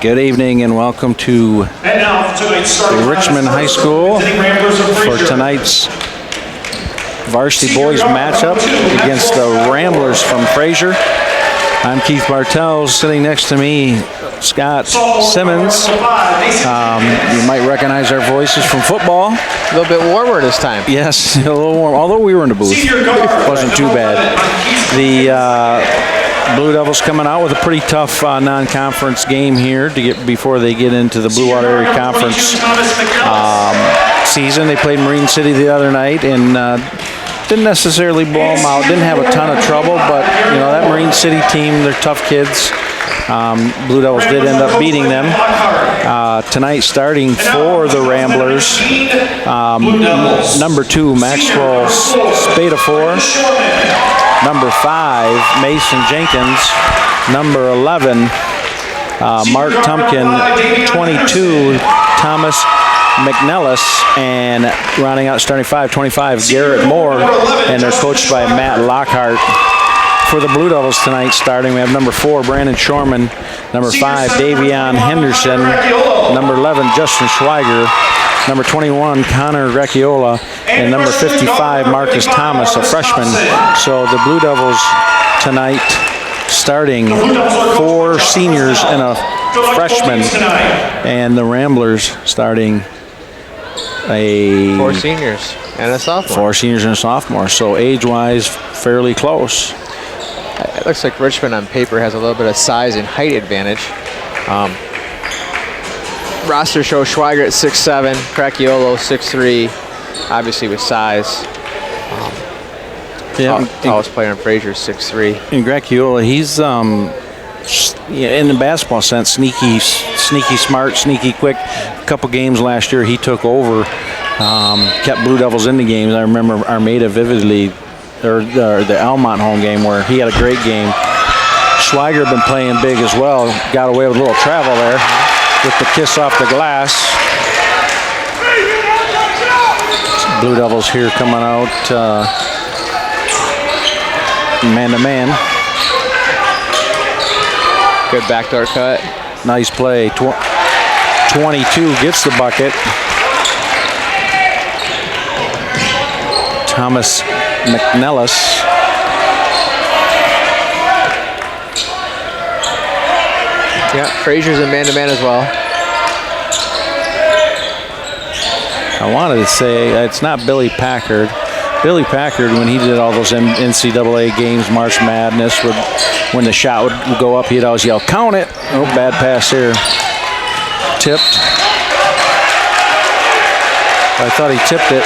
Good evening and welcome to Richmond High School for tonight's Varsity Boys matchup against the Ramblers from Fraser. I'm Keith Bartels. Sitting next to me, Scott Simmons. You might recognize our voices from football. A little bit warmer this time. Yes, a little warm, although we were in the booth. It wasn't too bad. The Blue Devils coming out with a pretty tough non-conference game here to get before they get into the Blue Water Area Conference season. They played Marine City the other night and didn't necessarily blow them out. Didn't have a ton of trouble, but you know that Marine City team, they're tough kids. Blue Devils did end up beating them. Tonight, starting for the Ramblers, number 2, Maxwell Spadafore. Number 5, Mason Jenkins. Number 11, Mark Tumpkin. 22, Thomas McNellis. And rounding out starting 5, Garrett Moore. And they're coached by Matt Lockhart. For the Blue Devils tonight starting, we have number 4, Brandon Shorman. Number 5, Davion Henderson. Number 11, Justin Schweiger. Number 21, Connor Recchiola, and number 55, Marcus Thomas, a freshman. So the Blue Devils tonight starting 4 seniors and a freshman, and the Ramblers starting 4 seniors and a sophomore. 4 seniors and a sophomore. So age-wise, fairly close. It looks like Richmond on paper has a little bit of size and height advantage. Roster shows Schweiger at 6'7", Cracchiolo 6'3", obviously with size. Tallest player in Fraser is 6'3". And Cracchiola, he's in the basketball sense, sneaky smart, sneaky quick. A couple games last year he took over, kept Blue Devils in the games. I remember Armada vividly, or the Almont home game where he had a great game. Schweiger been playing big as well. Got away with a little travel there with the kiss off the glass. Blue Devils here coming out man-to-man. Good backdoor cut. Nice play. 22 gets the bucket. Thomas McNellis. Yeah, Fraser's in man-to-man as well. I wanted to say it's not Billy Packard. Billy Packard, when he did all those NCAA games, March Madness, when the shot would go up, he'd always yell, "Count it!" Oh, bad pass here. Tipped. I thought he tipped it.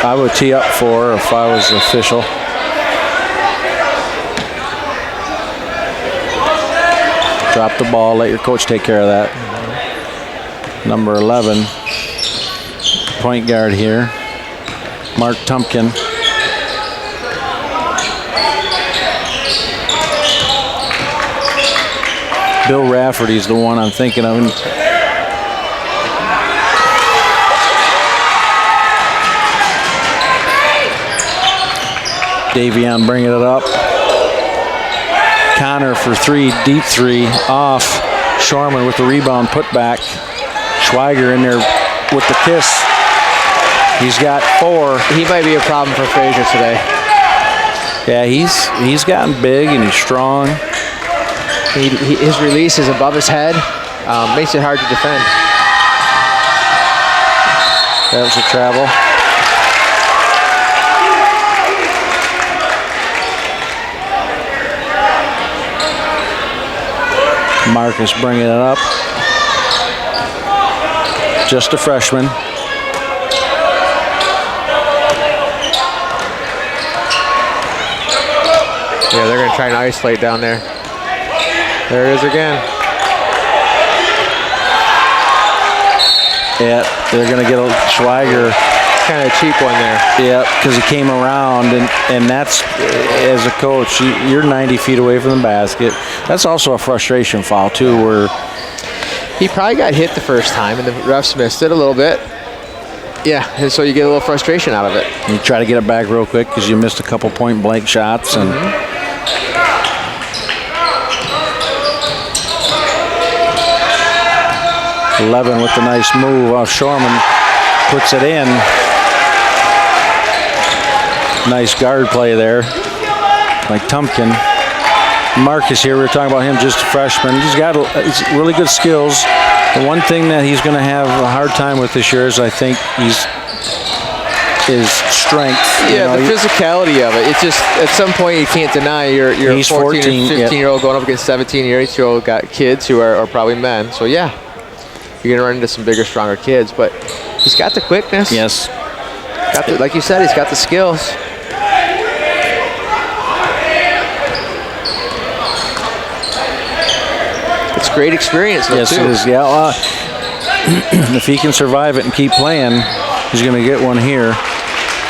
I would tee up for her if I was the official. Drop the ball, let your coach take care of that. Number 11, point guard here, Mark Tumpkin. Bill Rafferty's the one I'm thinking of. Davion bringing it up. Connor for 3, deep 3, off. Shorman with the rebound, put back. Schweiger in there with the kiss. He's got 4. He might be a problem for Fraser today. Yeah, he's gotten big and he's strong. His release is above his head. Makes it hard to defend. That was a travel. Marcus bringing it up. Just a freshman. Yeah, they're going to try and isolate down there. There it is again. Yeah, they're going to get a Schweiger. Kind of a cheap one there. Yeah, because he came around, and that's, as a coach, you're 90 feet away from the basket. That's also a frustration foul, too, where he probably got hit the first time, and the refs missed it a little bit. Yeah, and so you get a little frustration out of it. You try to get it back real quick because you missed a couple point-blank shots. And 11 with the nice move off Shorman. Puts it in. Nice guard play there by Tumpkin. Marcus here, we were talking about him, just a freshman. He's got really good skills. The one thing that he's going to have a hard time with this year is, I think, his strength. Yeah, the physicality of it. It's just, at some point, you can't deny you're a 14 or 15-year-old going up against 17 or 18-year-old got kids who are probably men. So, yeah, you're going to run into some bigger, stronger kids. But he's got the quickness. Yes. Like you said, he's got the skills. It's great experience, though, yes, too. it is. Yeah, if he can survive it and keep playing, he's going to get one here.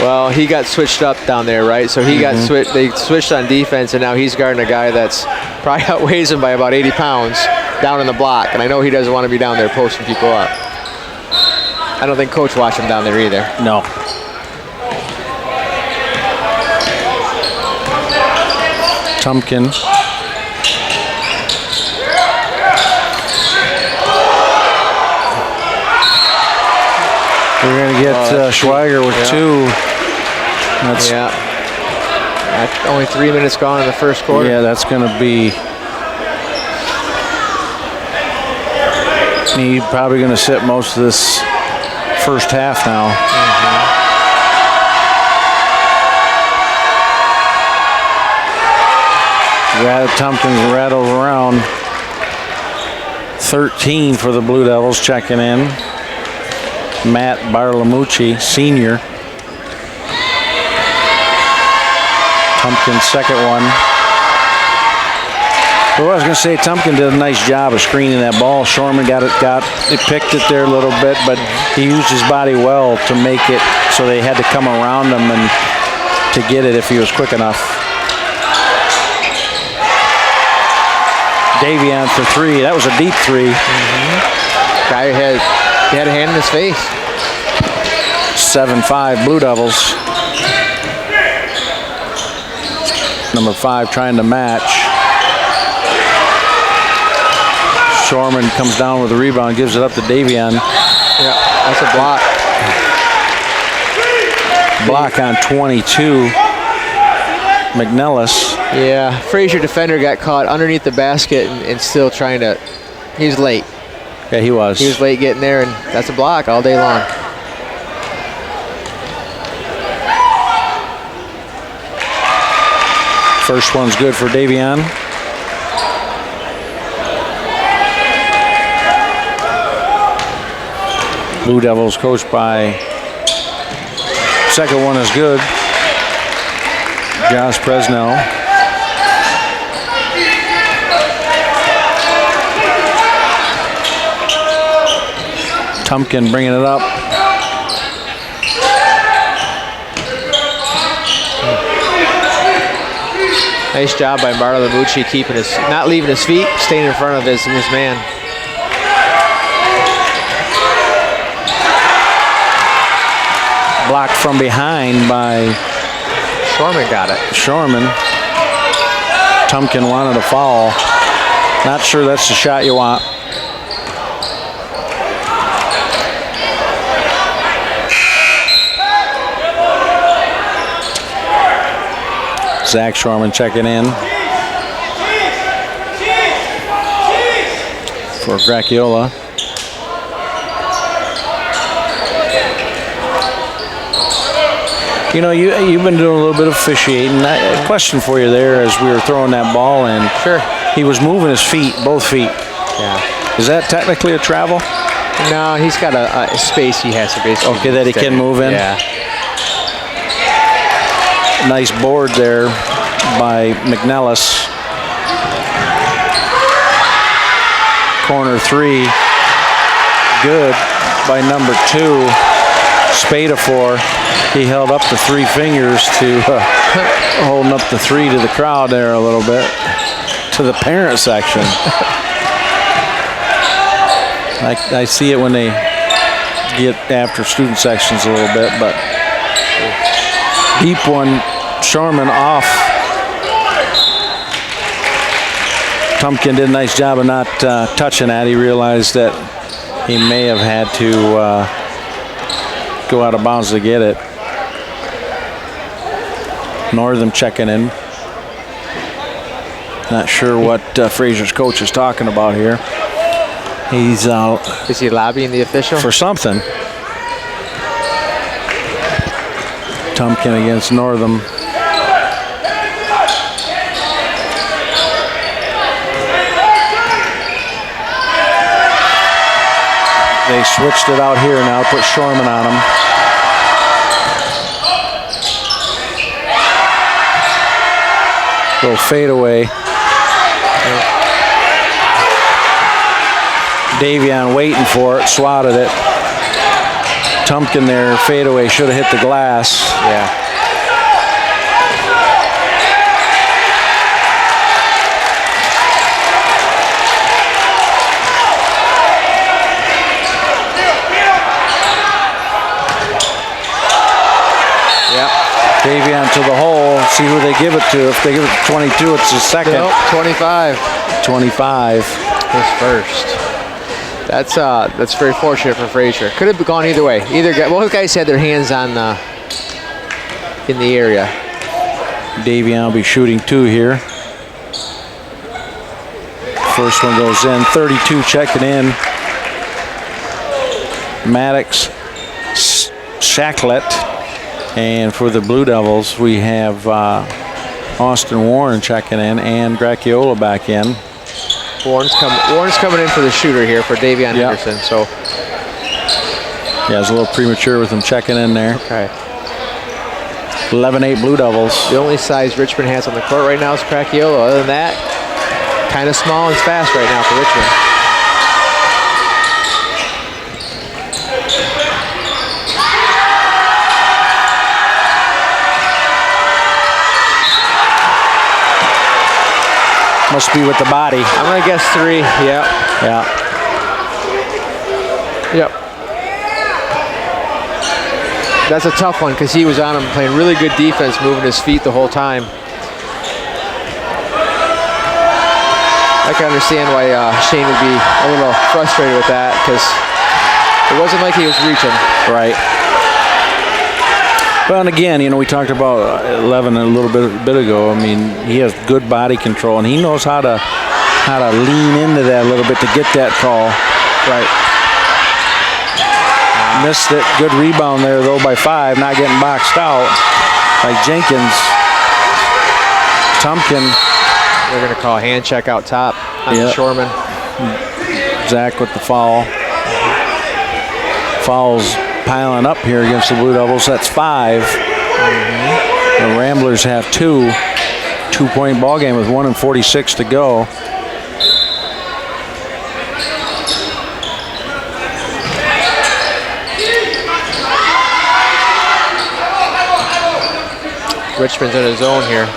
Well, he got switched up down there, right? So he got they switched on defense, and now he's guarding a guy that's probably outweighs him by about 80 pounds down in the block. And I know he doesn't want to be down there posting people up. I don't think Coach watched him down there either. No. Tumpkin. We're going to get Schweiger with two. That's, only 3 minutes gone in the first quarter. Yeah, that's going to be... He's probably going to sit most of this first half now. Tompkins rattles around. 13 for the Blue Devils checking in. Matt Barlamucci, senior. Tumpkin's second one. Well, I was going to say, Tumpkin did a nice job of screening that ball. Shorman they picked it there a little bit, but he used his body well to make it so they had to come around him and to get it if he was quick enough. Davion for three. That was a deep three. Guy had a hand in his face. 7-5 Blue Devils. Number 5 trying to match. Shorman comes down with the rebound, gives it up to Davion. Yeah, that's a block. Block on 22. McNellis. Yeah, Fraser defender got caught underneath the basket and still trying to, he was late. Yeah, he was. He was late getting there, and that's a block all day long. First one's good for Davion. Blue Devils coached by, second one is good. Josh Presnell. Tumpkin bringing it up. Nice job by Barlamucci keeping not leaving his feet, staying in front of his man. Blocked from behind by Shorman got it. Shorman. Tumpkin wanted a foul. Not sure that's the shot you want. Zach Shorman checking in for Gracchiola. You know, you've been doing a little bit of officiating. A question for you there as we were throwing that ball in. Sure. He was moving his feet, both feet. Yeah. Is that technically a travel? No, he's got a space he has to basically. Okay, that he can move in? Yeah. Nice board there by McNellis. Corner three. Good by number 2. Spadafor. He held up the 3 fingers to holding up the 3 to the crowd there a little bit, to the parent section. I see it when they get after student sections a little bit, but deep one, Shorman off. Tumpkin did a nice job of not touching that. He realized that He may have had to go out of bounds to get it. Northam checking in. Not sure what Fraser's coach is talking about here. He's Is he lobbying the official? for something. Tumpkin against Northam. They switched it out here now, put Shorman on him. Little fadeaway. Davion waiting for it, swatted it. Tumpkin there, fadeaway, should have hit the glass. Yeah. Davion to the hole, see who they give it to. If they give it to 22, it's his second. Nope, 25. 25. His first. That's very fortunate for Fraser. Could have gone either way. Either guy, both guys had their hands on in the area. Davion will be shooting 2 here. First one goes in. 32 checking in. Maddox, Shacklet. And for the Blue Devils, we have Austin Warren checking in and Gracchiola back in. Warren's coming in for the shooter here for Davion Henderson. So yeah, it's a little premature with him checking in there. Okay. 11-8 Blue Devils. The only size Richmond has on the court right now is Gracchiola. Other than that, kind of small and fast right now for Richmond. Must be with the body. I'm gonna guess 3. Yeah. Yeah. Yep. That's a tough one because he was on him playing really good defense, moving his feet the whole time. I can understand why Shane would be a little frustrated with that because it wasn't like he was reaching. Right. Well, and again, you know, we talked about 11 a little bit ago. I mean, he has good body control, and he knows how to lean into that a little bit to get that call. Right. Missed it. Good rebound there, though, by 5. Not getting boxed out by Jenkins. Tumpkin. They're going to call a hand check out top on Shorman. Zach with the foul. Fouls piling up here against the Blue Devils. That's 5. The Ramblers have 2. 2-point ball game with 1:46 to go. Richmond's in his zone here.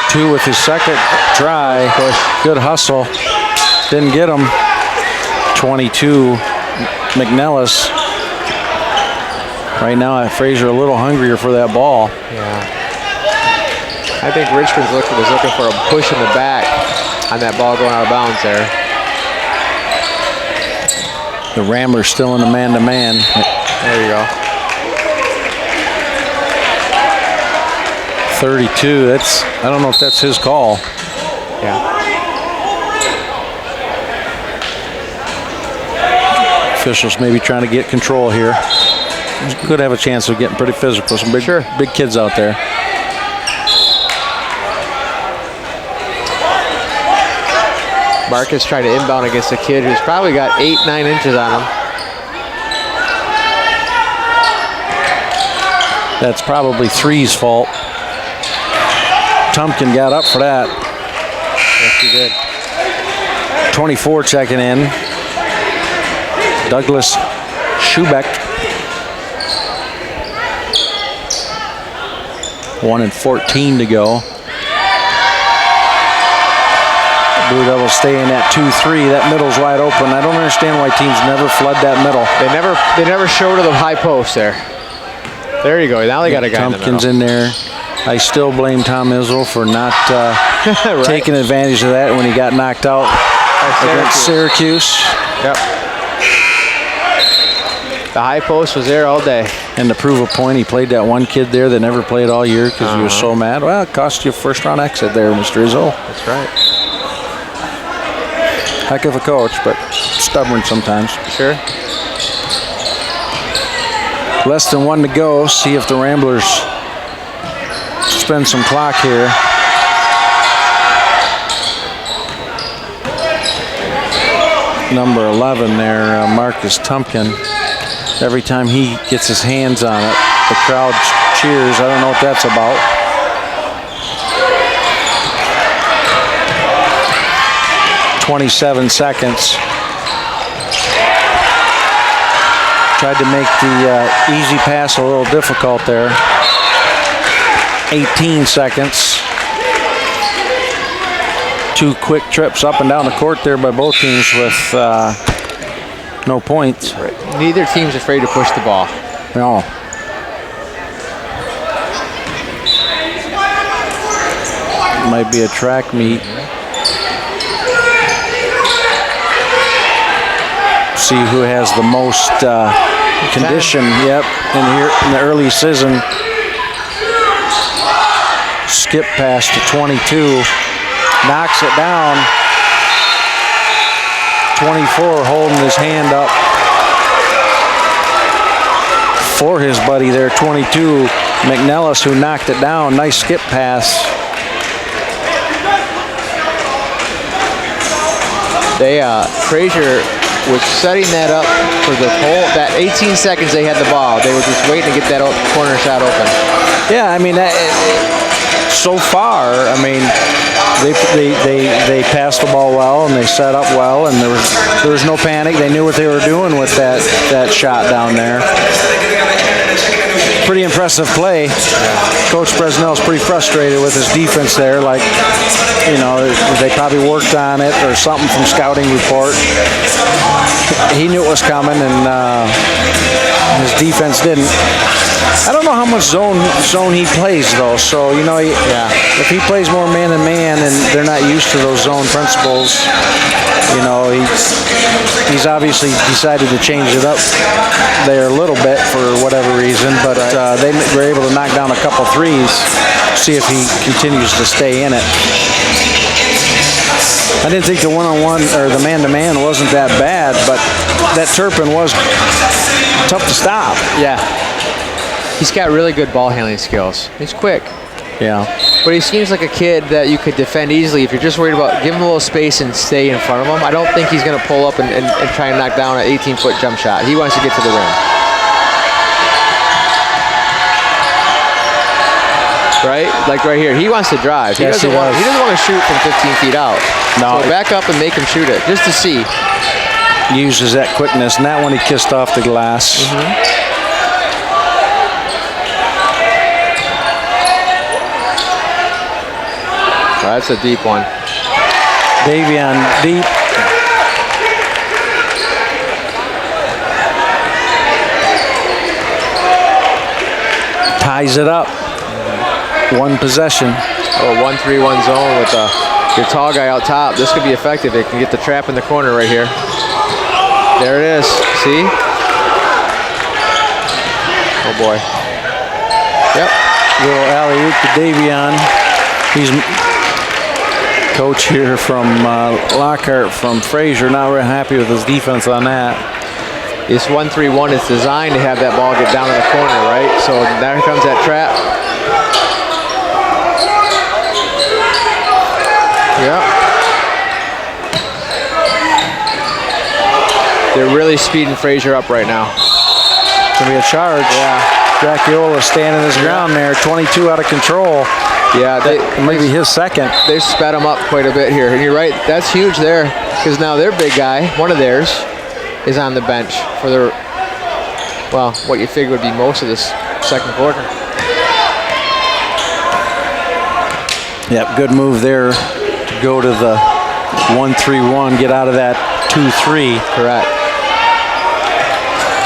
2 with his second try. Good hustle. Didn't get him. 22, McNellis. Right now, Fraser a little hungrier for that ball. Yeah. I think Richmond was looking for a push in the back on that ball going out of bounds there. The Ramblers still in the man-to-man. There you go. 32, I don't know if that's his call. Yeah. Officials maybe trying to get control here. Could have a chance of getting pretty physical. Some big kids out there. Marcus trying to inbound against a kid who's probably got 8-9 inches on him. That's probably 3's fault. Tumpkin got up for that. Yes, he did. 24 checking in. Douglas Schubeck. 1:14 to go. Blue Devils staying at 2-3. That middle's wide open. I don't understand why teams never flood that middle. They never show to the high post there. There you go. Now they got a guy Tumpkin's in the middle. in there. I still blame Tom Izzo for not taking advantage of that when he got knocked out against Syracuse. Yep. The high post was there all day. And to prove a point, he played that one kid there that never played all year because he was so mad. Well, it cost you a first-round exit there, Mr. Izzo. That's right. Heck of a coach, but stubborn sometimes. Sure. Less than 1 to go. See if the Ramblers spend some clock here. Number 11 there, Marcus Tumpkin. Every time he gets his hands on it, the crowd cheers. I don't know what that's about. "27 seconds. Tried to make the easy pass a little difficult there. 18 seconds. 2 quick trips up and down the court there by both teams with no points. Right. Neither team's afraid to push the ball. No. Might be a track meet. See who has the most condition. Yep, in the early season. Skip pass to 22. Knocks it down. 24 holding his hand up for his buddy there. 22, McNellis, who knocked it down. Nice skip pass. Fraser was setting that up for the whole, that 18 seconds they had the ball. They were just waiting to get that corner shot open. Yeah, I mean, so far, I mean, they passed the ball well and they set up well, and there was no panic. They knew what they were doing with that shot down there. Pretty impressive play. Coach Bresnell's pretty frustrated with his defense there. Like, you know, they probably worked on it or something from scouting report. He knew it was coming, and his defense didn't. I don't know how much zone he plays though. So you know, if he plays more man-to-man and they're not used to those zone principles, you know, he's obviously decided to change it up there a little bit for whatever reason. But they were able to knock down a couple threes. See if he continues to stay in it. I didn't think the one-on-one or the man-to-man wasn't that bad, but that Turpin was tough to stop. Yeah. He's got really good ball handling skills. He's quick. Yeah. But he seems like a kid that you could defend easily if you're just worried about give him a little space and stay in front of him. I don't think he's going to pull up and try and knock down an 18-foot jump shot. He wants to get to the rim. Right? Like right here. He wants to drive. He doesn't want to shoot from 15 feet out. No. So back up and make him shoot it just to see. Uses that quickness, and that one he kissed off the glass. That's a deep one. Davion deep. Ties it up. One possession. Oh, 1-3-1 zone with your tall guy out top. This could be effective. It can get the trap in the corner right here. There it is. See? Oh boy. Yep. Little alley-oop to Davion. He's coach here from Lockhart from Fraser, not very happy with his defense on that. This 1-3-1 is designed to have that ball get down in the corner, right? So there comes that trap. Yep. They're really speeding Fraser up right now. It's going to be a charge. Yeah. Dracula standing his ground there, 22 out of control. Yeah, maybe his second. They sped him up quite a bit here. And you're right, that's huge there, because now their big guy, one of theirs, is on the bench for their, well, what you figure would be most of this second quarter. Yep, good move there to go to the 1-3-1, get out of that 2-3. Correct.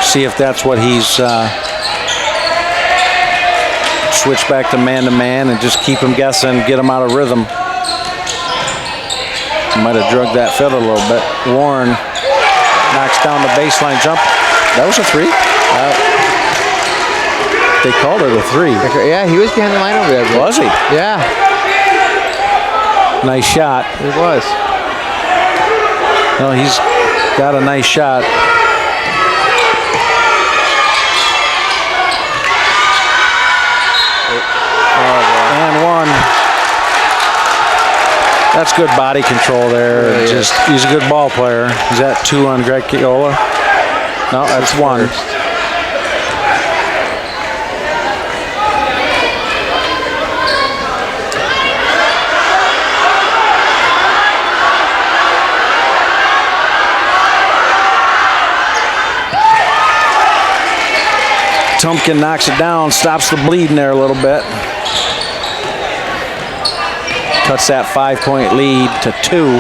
See if that's what he's switch back to man-to-man and just keep him guessing, get him out of rhythm. Might have drugged that field a little bit. Warren knocks down the baseline jump. That was a 3? They called it a 3. Yeah, he was behind the line over there. Was he? Yeah. Nice shot. It was. No, he's got a nice shot. And one. That's good body control there. Really just he's a good ball player. Is that 2 on Greg Keola? No, that's 1. Tumpkin knocks it down, stops the bleeding there a little bit. Cuts that 5-point lead to 2.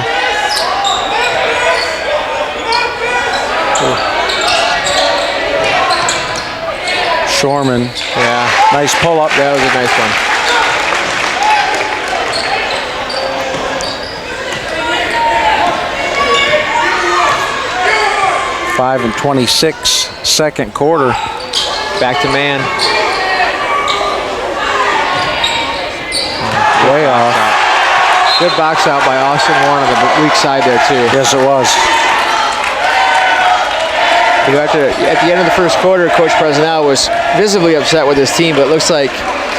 Shorman. Yeah. Nice pull up. That was a nice one. 5:26, second quarter. Back to man. Way off. Good box out by Austin Warren on the weak side there too. Yes, it was. You know, at the end of the first quarter, Coach Presnell was visibly upset with his team, but it looks like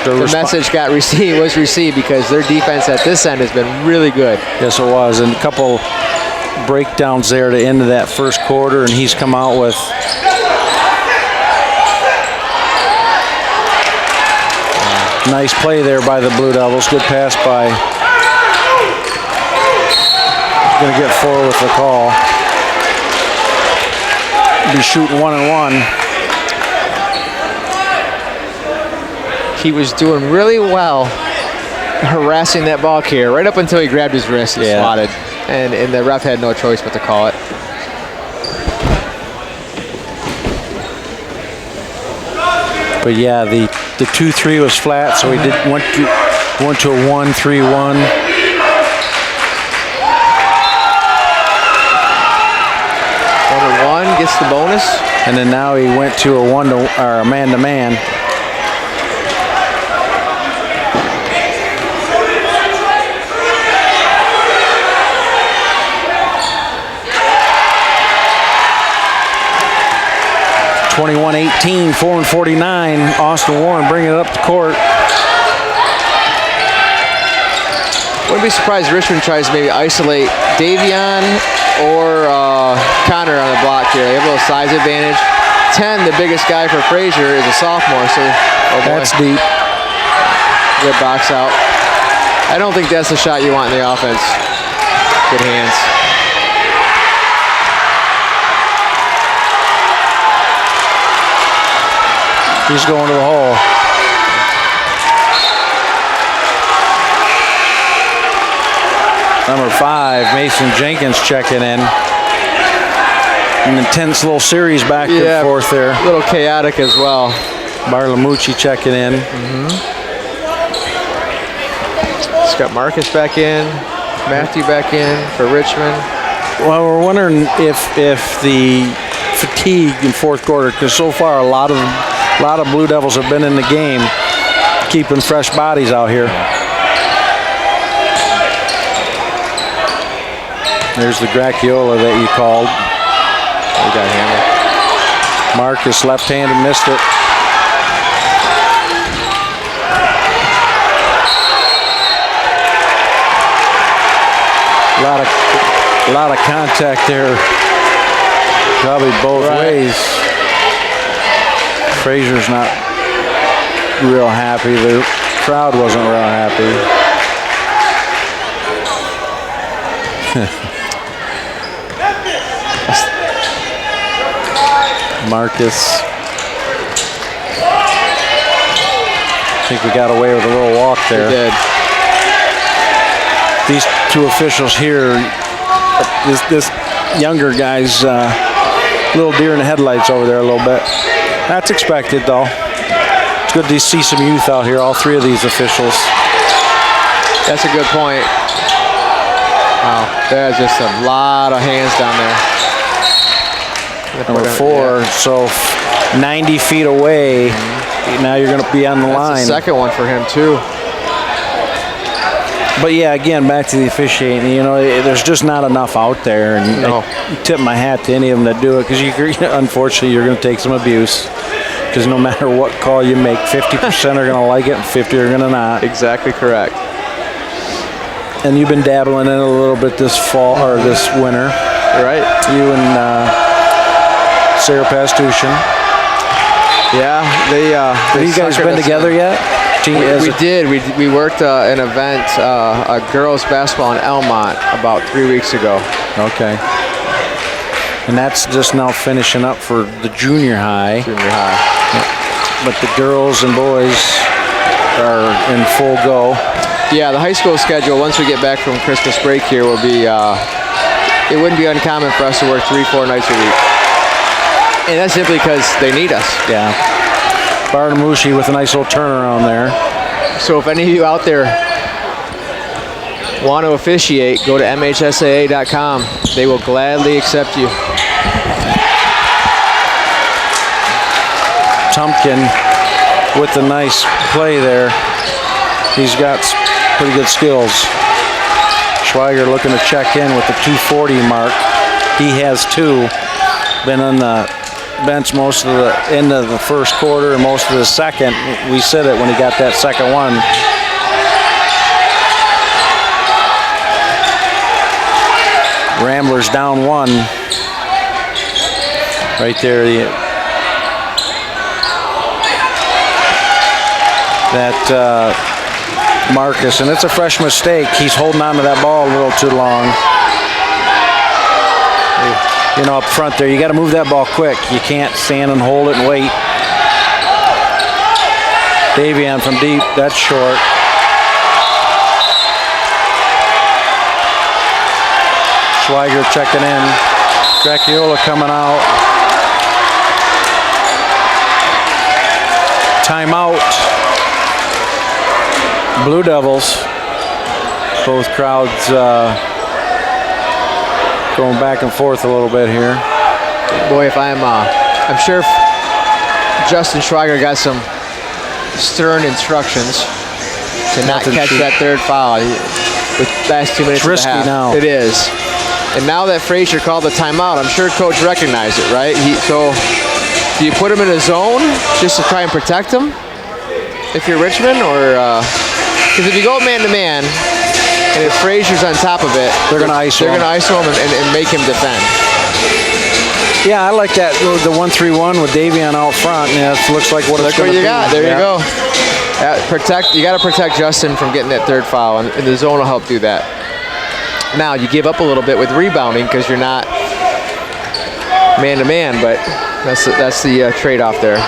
the message was received because their defense at this end has been really good. Yes, it was. And a couple breakdowns there to end of that first quarter, and he's come out with nice play there by the Blue Devils. Good pass by. Going to get 4 with the call. Be shooting 1-1. He was doing really well harassing that ball carrier right up until he grabbed his wrist and swatted. And the ref had no choice but to call it. But yeah, the 2-3 was flat, so he went to a 1-3-1. Gets the bonus, and then now he went to a man-to-man. (21-18), 4:49. Austin Warren bringing it up the court. Wouldn't be surprised if Richmond tries to maybe isolate Davion or Connor on the block here. They have a little size advantage. 10, the biggest guy for Fraser, is a sophomore, so that's deep. Good box out. I don't think that's the shot you want in the offense. Good hands. He's going to the hole. Number 5, Mason Jenkins checking in. An intense little series back and forth there. A little chaotic as well. Barlamucci checking in. It's got Marcus back in, Matthew back in for Richmond. Well, we're wondering if the fatigue in fourth quarter, because so far a lot of Blue Devils have been in the game, keeping fresh bodies out here. There's the Gracchiola that you called. He got hammered. Marcus left-handed, missed it. A lot of contact there. Probably both ways. Fraser's not real happy. The crowd wasn't real happy. Marcus. I think we got away with a little walk there. We did. These two officials here, this younger guy's a little deer in the headlights over there a little bit. That's expected though. It's good to see some youth out here, all three of these officials. That's a good point. Wow, there's just a lot of hands down there. Number 4, so 90 feet away. Now you're going to be on the line. That's the second one for him, too. But yeah, again, back to the officiating. You know, there's just not enough out there, and I tip my hat to any of them that do it, because unfortunately you're going to take some abuse. Because no matter what call you make, 50% are going to like it, and 50 are going to not. Exactly correct. And you've been dabbling in a little bit this fall or this winter. Right. You and Sarah Pastushin. Yeah, have you guys been together yet? We did. We worked an event, a girls basketball in Elmont about 3 weeks ago. Okay. And that's just now finishing up for the junior high. Junior high. But the girls and boys are in full go. Yeah, the high school schedule, once we get back from Christmas break here, will be, it wouldn't be uncommon for us to work 3-4 nights a week. And that's simply because they need us. Yeah. Barnamushi with a nice little turnaround there. So if any of you out there want to officiate, go to mhsaa.com. They will gladly accept you. Tumpkin with a nice play there. He's got pretty good skills. Schweiger looking to check in with the 240 mark. He has 2. Been on the bench most of the end of the first quarter and most of the second. We said it when he got that second one. Ramblers down 1. Right there. That Marcus, and it's a fresh mistake. He's holding on to that ball a little too long. You know, up front there, you got to move that ball quick. You can't stand and hold it and wait. Davion from deep, that's short. Schweiger checking in. Dracula coming out. Timeout. Blue Devils. Both crowds going back and forth a little bit here. Boy, if I'm sure if Justin Schweiger got some stern instructions to not catch that third foul with last 2 minutes. It's risky and a half. now. It is. And now that Fraser called the timeout, I'm sure Coach recognized it, right? So do you put him in a zone just to try and protect him if you're Richmond, or because if you go man-to-man, and if Fraser's on top of it, they're going to ISO him. They're going to ISO him and make him defend. Yeah, I like that, the 1-3-1 with Davion out front. Yeah, it looks like what it's going to be. Look what you got. There you go. You got to protect Justin from getting that third foul, and the zone will help do that. Now, you give up a little bit with rebounding because you're not man-to-man, but that's the trade-off there.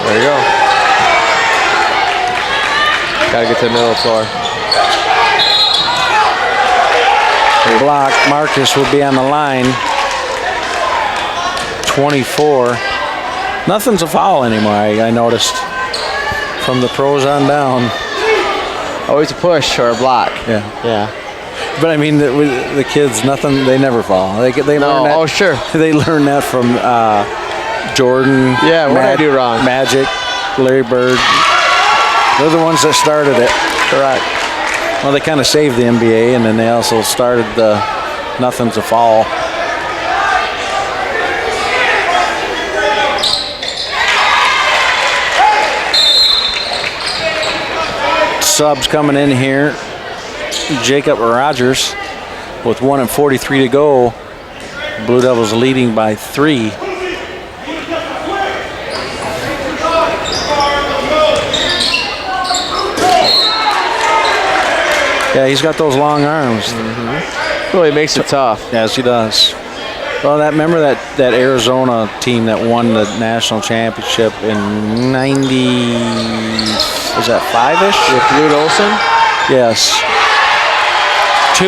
There you go. Got to get to the middle of the floor. Block. Marcus will be on the line. 24. Nothing's a foul anymore, I noticed. From the pros on down. Always a push or a block. Yeah. Yeah. But I mean, the kids, nothing, they never fall. They learn that. Oh, sure. They learn that from Jordan. Yeah, what did I do wrong? Magic, Larry Bird. They're the ones that started it. Correct. Well, they kind of saved the NBA, and then they also started the nothing's a foul. Subs coming in here. Jacob Rogers with 1:43 to go. Blue Devils leading by 3. Yeah, he's got those long arms. Mm-hmm. Really makes it tough. Yes, he does. Well, remember that Arizona team that won the national championship in 90, was that 5-ish? With Lute Olson? Yes. 2,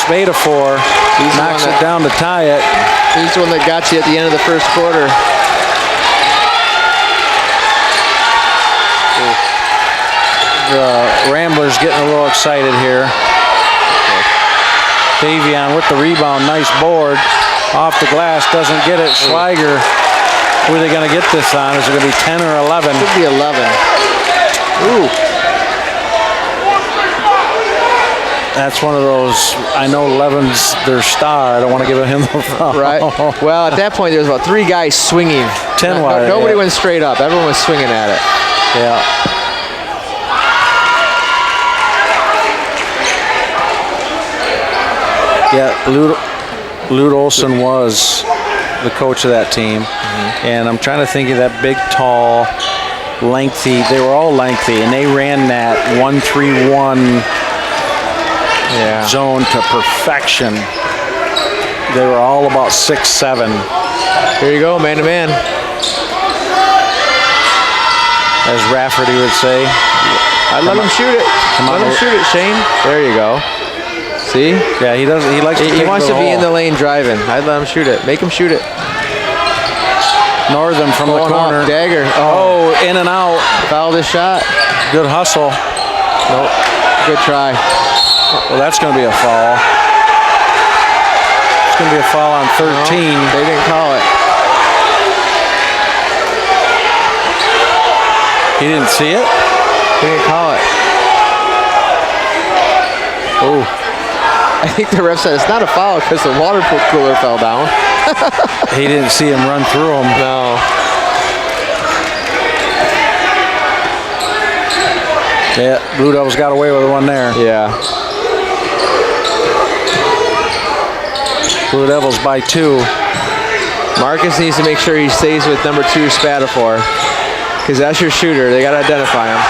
Spadafore knocks it down to tie it. He's the one that got you at the end of the first quarter. the Ramblers getting a little excited here. Davion with the rebound, nice board. Off the glass, doesn't get it. Schweiger, who are they going to get this on? Is it going to be 10 or 11? Could be 11. Ooh. That's one of those, I know 11's their star. I don't want to give him the foul. Right. Well, at that point, there was about 3 guys swinging. 10 wide. Nobody went straight up. Everyone was swinging at it. Yeah. Yeah, Lute Olson was the coach of that team. And I'm trying to think of that big, tall, lengthy. They were all lengthy, and they ran that 1-3-1 zone to perfection. They were all about 6'7". Here you go, man to man. As Rafferty would say. I'd let him shoot it. Let him shoot it, Shane. There you go. See? Yeah, he does. He likes. He wants to be in the lane driving. I'd let him shoot it. Make him shoot it. Northern from the corner. Up, dagger. Oh, in and out. Fouled his shot. Good hustle. Nope. Good try. Well, that's going to be a foul. It's going to be a foul on 13. No, they didn't call it. He didn't see it? They didn't call it. Oh. I think the ref said it's not a foul because the water cooler fell down. He didn't see him run through him. No. Yeah, Blue Devils got away with one there. Yeah. Blue Devils by 2. Marcus needs to make sure he stays with number 2, Spatafor, because that's your shooter. They got to identify him.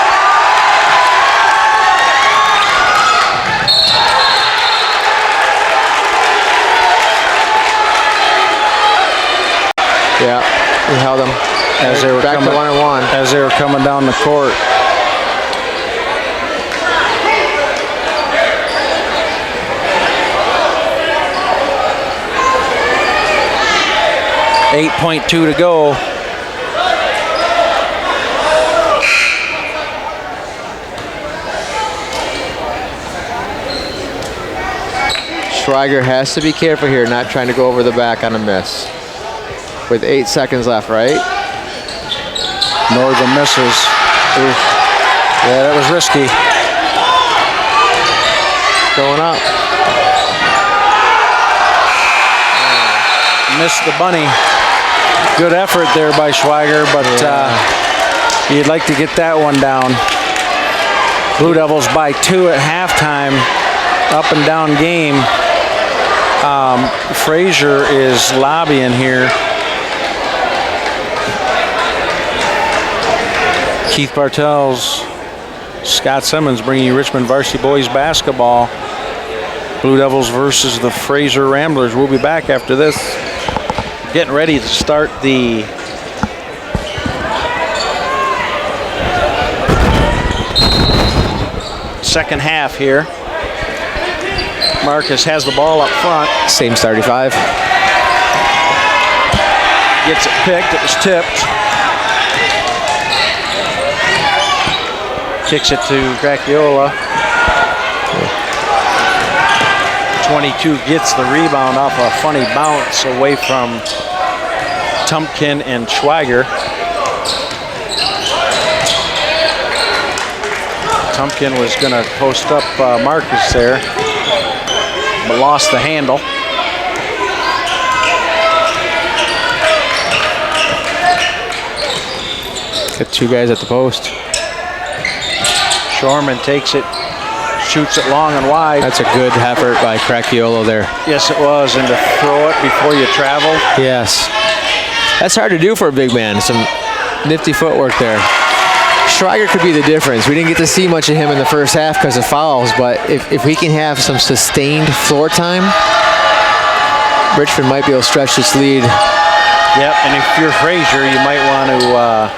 Yeah, he held him as they were back coming, to 1-1. As they were coming down the court. .2 to go. Schweiger has to be careful here, not trying to go over the back on a miss. With 8 seconds left, right? Northern misses. Oof. Yeah, that was risky. Going up. Missed the bunny. Good effort there by Schweiger, but you'd like to get that one down. Blue Devils by 2 at halftime. Up and down game. Fraser is lobbying here. Keith Bartels, Scott Simmons bringing you Richmond Varsity Boys basketball. Blue Devils versus the Fraser Ramblers. We'll be back after this. Getting ready to start the second half here. Marcus has the ball up front. Same 35. Gets it picked. It was tipped. Kicks it to Cracchiola. 22 gets the rebound off a funny bounce away from Tumpkin and Schweiger. Tumpkin was going to post up Marcus there, but lost the handle. Got 2 guys at the post. Shorman takes it, shoots it long and wide. That's a good effort by Cracchiolo there. Yes, it was, and to throw it before you travel. Yes. That's hard to do for a big man. Some nifty footwork there. Schweiger could be the difference. We didn't get to see much of him in the first half because of fouls, but if we can have some sustained floor time, Richmond might be able to stretch this lead. Yep, and if you're Fraser, you might want to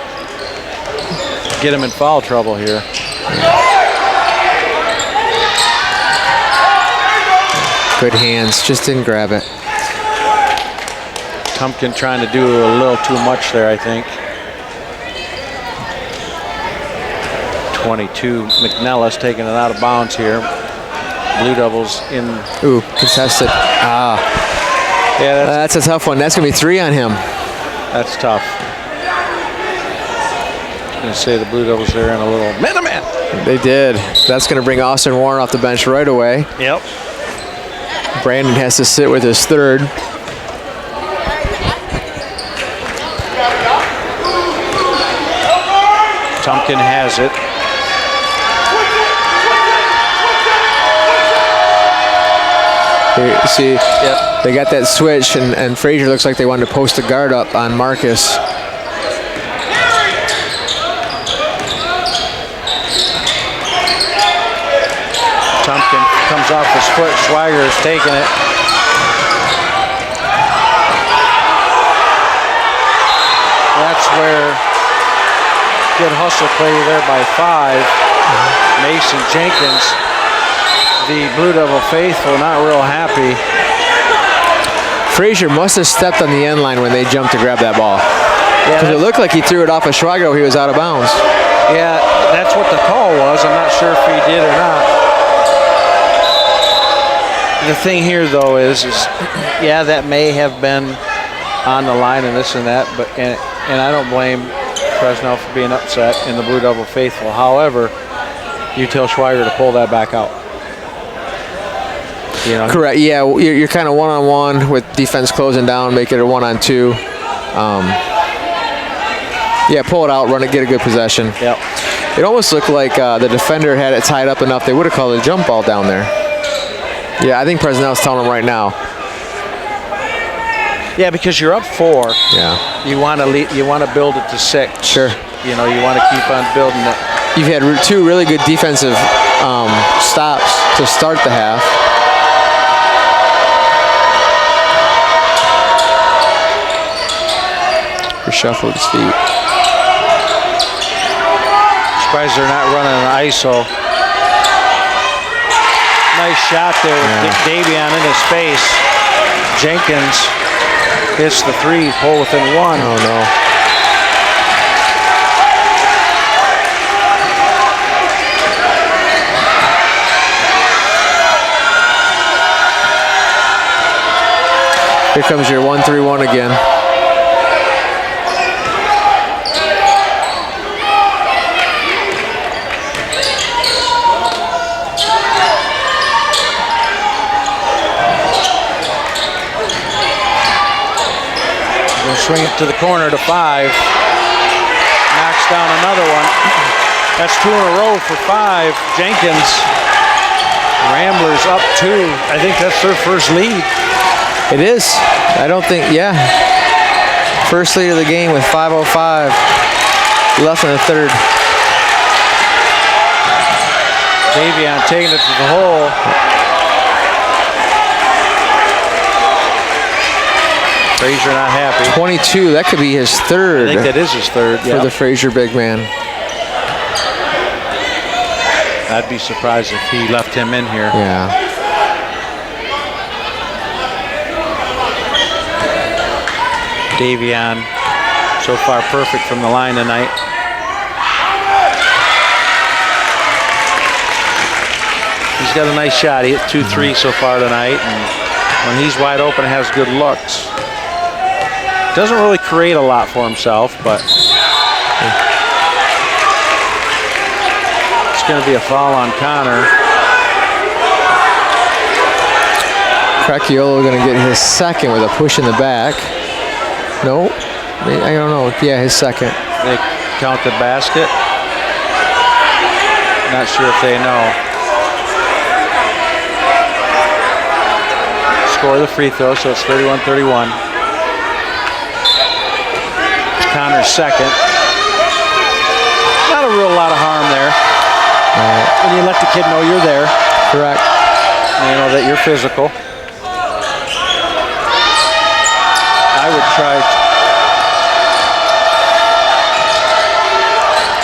get him in foul trouble here. Good hands, just didn't grab it. Tumpkin trying to do a little too much there, I think. 22. McNellis taking it out of bounds here. Blue Devils in. Ooh, contested. Ah. Yeah, that's a tough one. That's going to be 3 on him. That's tough. I'm going to say the Blue Devils there in a little man-to-man. They did. That's going to bring Austin Warren off the bench right away. Yep. Brandon has to sit with his 3rd. Tumpkin has it. Here, see, yep. They got that switch, and Fraser looks like they wanted to post a guard up on Marcus. Tumpkin comes off his foot. Schweiger is taking it. That's where good hustle play there by 5. Mason Jenkins, the Blue Devil faithful, not real happy. Fraser must have stepped on the end line when they jumped to grab that ball. Because it looked like he threw it off of Schweiger. He was out of bounds. Yeah, that's what the call was. I'm not sure if he did or not. The thing here, though, is yeah, that may have been on the line and this and that, but and I don't blame Fresno for being upset in the Blue Devil faithful. However, you tell Schweiger to pull that back out. You know? Correct. Yeah, you're kind of one-on-one with defense closing down, make it a 1-on-2. Yeah, pull it out, run it, get a good possession. Yep. It almost looked like the defender had it tied up enough. They would have called a jump ball down there. Yeah, I think Presnell's telling them right now. Yeah, because you're up 4. Yeah. You want to build it to 6. Sure. You know, you want to keep on building it. You've had 2 really good defensive stops to start the half. Reshuffled his feet. Surprised they're not running an ISO. Nice shot there with Davion in his face. Jenkins hits the 3, pull within 1. Oh no. Here comes your 1-3-1 again. Swing it to the corner to 5. Knocks down another one. That's 2 in a row for 5. Jenkins. Ramblers up 2. I think that's their first lead. It is. I don't think, yeah. First lead of the game with 5:05 left in the 3rd. Davion taking it to the hole. Fraser not happy. 22, that could be his 3rd. I think that is his 3rd, for the Fraser big man. I'd be surprised if he left him in here. Yeah. Davion, so far perfect from the line tonight. He's got a nice shot. He hit 2-3 so far tonight, and when he's wide open, has good looks. Doesn't really create a lot for himself, but it's going to be a foul on Connor. Cracchiolo going to get his 2nd with a push in the back. No, I don't know. Yeah, his 2nd. They count the basket. Not sure if they know. Score the free throw, so it's 31-31. Connor's 2nd. Not a real lot of harm there. When you let the kid know you're there. Correct. You know that you're physical. I would try.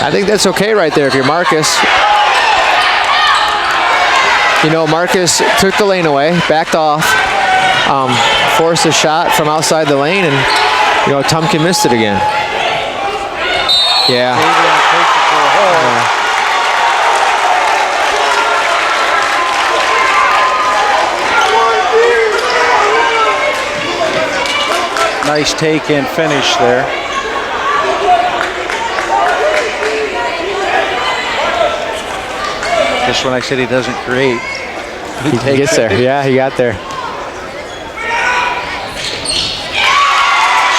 I think that's okay right there if you're Marcus. You know, Marcus took the lane away, backed off, forced a shot from outside the lane, and you know, Tumpkin missed it again. Yeah. Nice take and finish there. Just when I said he doesn't create, he gets there. Yeah, he got there.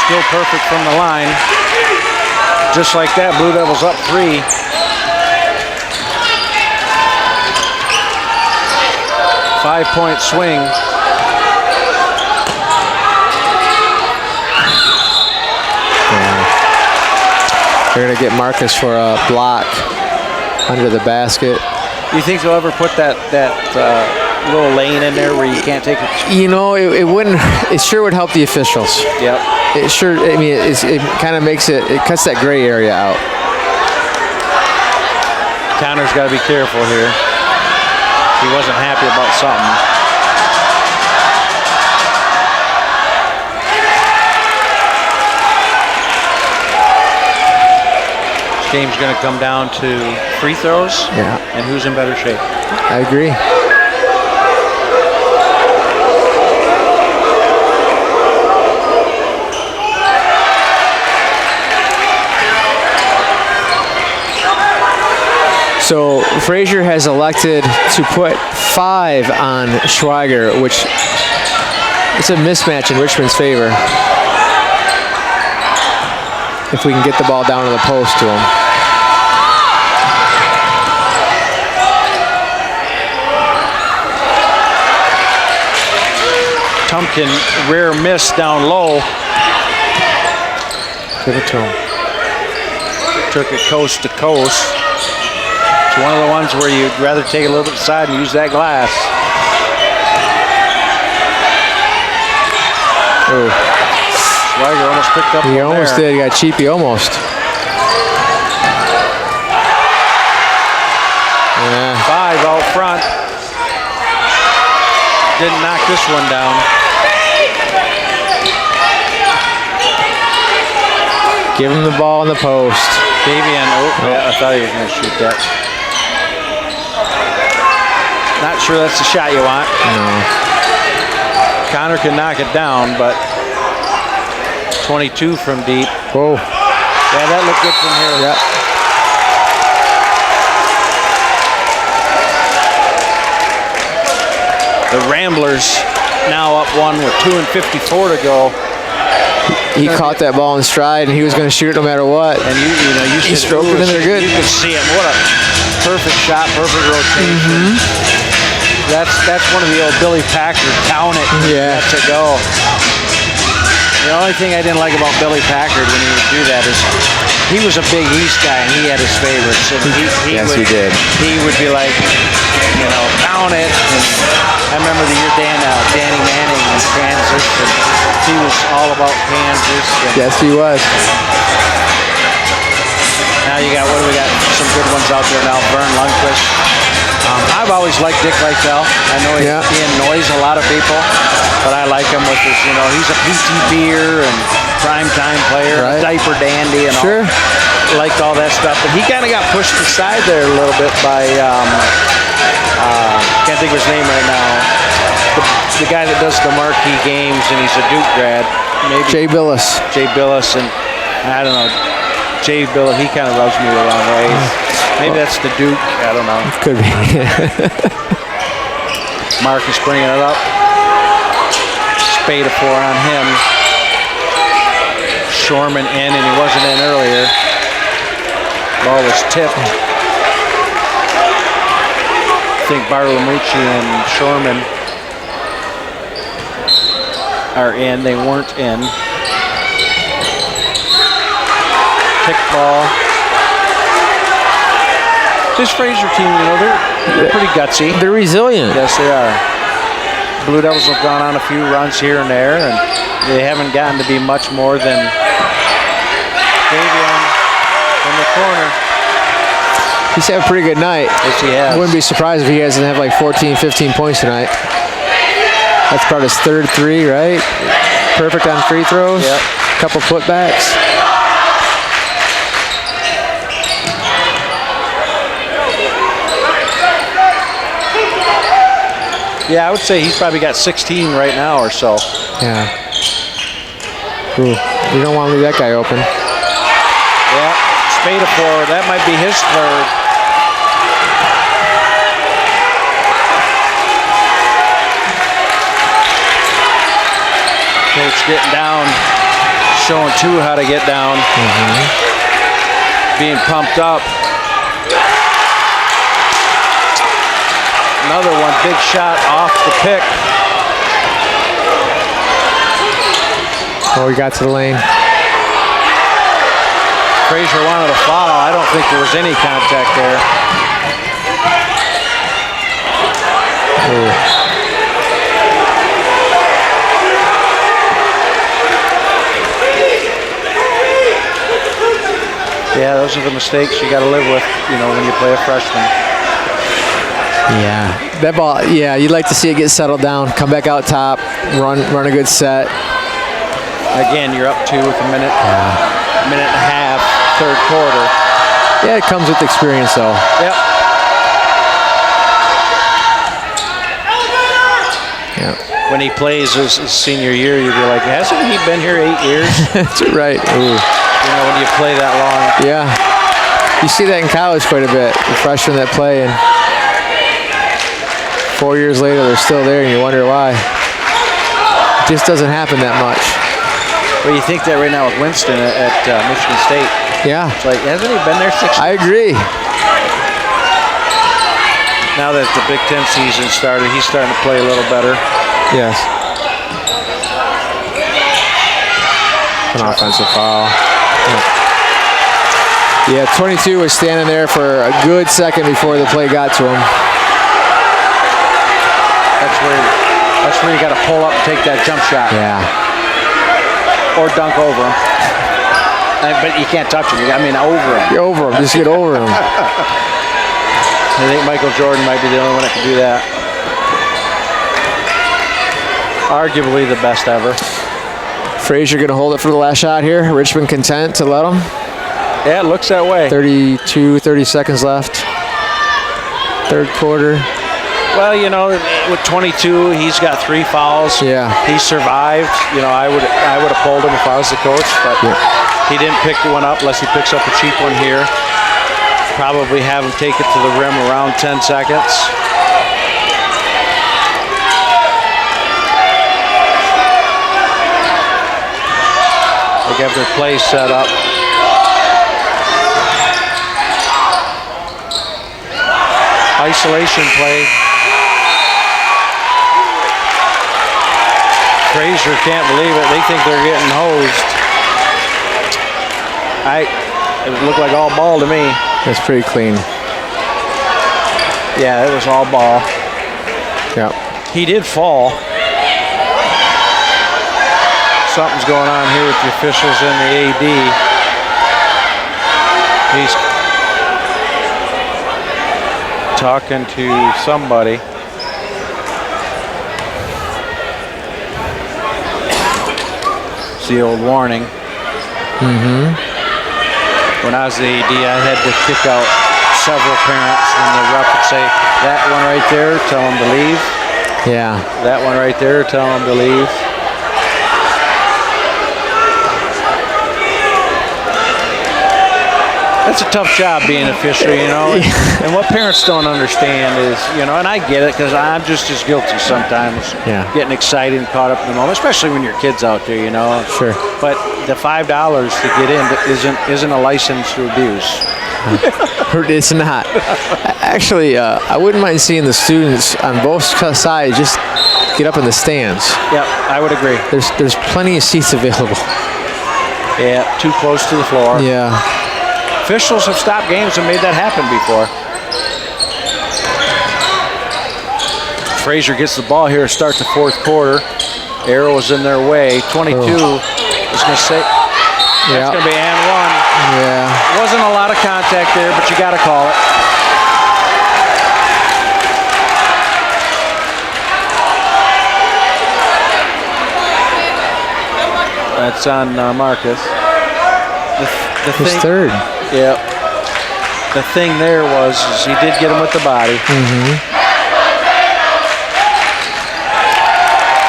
Still perfect from the line. Just like that, Blue Devils up 3. Five-point swing. They're gonna get Marcus for a block under the basket. Do you think they'll ever put that little lane in there where you can't take it? You know, it wouldn't. It sure would help the officials. Yep. It sure. I mean, it kind of makes it. It cuts that gray area out. Connor's got to be careful here. He wasn't happy about something. This game's going to come down to free throws. Yeah. And who's in better shape. I agree. So Fraser has elected to put 5 on Schweiger, which is a mismatch in Richmond's favor. If we can get the ball down to the post to him. Tumpkin, rare miss down low. Give it to him. Took it coast to coast. It's one of the ones where you'd rather take a little bit aside and use that glass. Ooh. Schweiger almost picked up. He almost did. He got cheapy almost. Yeah. 5 out front. Didn't knock this one down. Give him the ball in the post. Davian, yeah, I thought he was going to shoot that. Not sure that's the shot you want. No. Connor can knock it down, but 22 from deep. Whoa. Yeah, that looked good from here. Yep. The Ramblers now up 1 with 2:54 to go. He caught that ball in stride, and he was going to shoot no matter what. And you He stroked it in there good. You could see him. What a perfect shot, perfect rotation. That's one of the old Billy Packard count it. Yeah. Let it go. The only thing I didn't like about Billy Packard when he would do that is he was a Big East guy and he had his favorites. And he did. He would be like, count it. And I remember the year Danny Manning in Kansas, and he was all about Kansas. Yes, he was. Now you got, what do we got? Some good ones out there now. Vern Lundquist. I've always liked Dick Lytle. I know he annoys a lot of people, but I like him with his, he's a PT beer and primetime player, a diaper dandy, and all. Liked all that stuff. But he kind of got pushed aside there a little bit by, can't think of his name right now, the guy that does the marquee games, and he's a Duke grad. Maybe Jay Billis. Jay Billis, and I don't know. Jay Billis, he kind of rubs me the wrong way. Maybe that's the Duke. I don't know. Could be. Marcus bringing it up. Spade of 4 on him. Shorman in, and he wasn't in earlier. Ball was tipped. I think Bartolomucci and Shorman are in. They weren't in. Pick ball. This Fraser team, they're pretty gutsy. They're resilient. Yes, they are. Blue Devils have gone on a few runs here and there, and they haven't gotten to be much more than Davion in the corner. He's had a pretty good night. Yes, he has. I wouldn't be surprised if he doesn't have like 14, 15 points tonight. That's probably his 3rd 3, right? Perfect on free throws. Yep. Couple putbacks. Yeah, I would say he's probably got 16 right now or so. Yeah. Ooh, you don't want to leave that guy open. Yeah, Spadafore, that might be his third. Coach getting down, showing two how to get down. Being pumped up. Another one, big shot off the pick. Oh, he got to the lane. Fraser wanted a foul. I don't think there was any contact there. Ooh. Yeah, those are the mistakes you got to live with, you know, when you play a freshman. Yeah, that ball. Yeah, you'd like to see it get settled down, come back out top, run a good set. Again, you're up two with a minute and a half, third quarter. Yeah, it comes with experience, though. Yep. Yeah. When he plays his senior year, you'd be like, hasn't he been here 8 years? That's right. Ooh. You know, when you play that long. Yeah. You see that in college quite a bit. The freshmen that play, and 4 years later, they're still there, and you wonder why. It just doesn't happen that much. Well, you think that right now with Winston at Michigan State. Yeah. It's like, hasn't he been there 6 years? I agree. Now that the Big Ten season started, he's starting to play a little better. Yes. An offensive foul. Yeah, 22 was standing there for a good second before the play got to him. That's where you got to pull up and take that jump shot. Yeah. Or dunk over him. But you can't touch him. I mean, over him. You're over him. Just get over him. I think Michael Jordan might be the only one that can do that. Arguably the best ever. Fraser going to hold it for the last shot here. Richmond content to let him. Yeah, it looks that way. 30 seconds left. Third quarter. Well, you know, with 22, he's got 3 fouls. Yeah. He survived. You know, I would have pulled him if I was the coach, but he didn't pick one up unless he picks up a cheap one here. Probably have him take it to the rim around 10 seconds. They have their play set up. Isolation play. Fraser can't believe it. They think they're getting hosed. It looked like all ball to me. That's pretty clean. Yeah, it was all ball. Yeah. He did fall. Something's going on here with the officials and the AD. He's talking to somebody. It's the old warning. When I was the AD, I had to kick out several parents when the ref would say, that one right there, tell them to leave. Yeah. That one right there, tell them to leave. That's a tough job being an official, you know. And what parents don't understand is, you know, and I get it because I'm just as guilty sometimes. Yeah. Getting excited and caught up in the moment, especially when your kid's out there, you know. Sure. But the $5 to get in isn't a license to abuse. It's not. Actually, I wouldn't mind seeing the students on both sides just get up in the stands. Yeah, I would agree. There's plenty of seats available. Yeah, too close to the floor. Yeah. Officials have stopped games and made that happen before. Fraser gets the ball here to start the fourth quarter. Arrow is in their way. 22 is going to say, that's going to be and one. Yeah. Wasn't a lot of contact there, but you got to call it. That's on Marcus. His third. Yeah. The thing there was is he did get him with the body.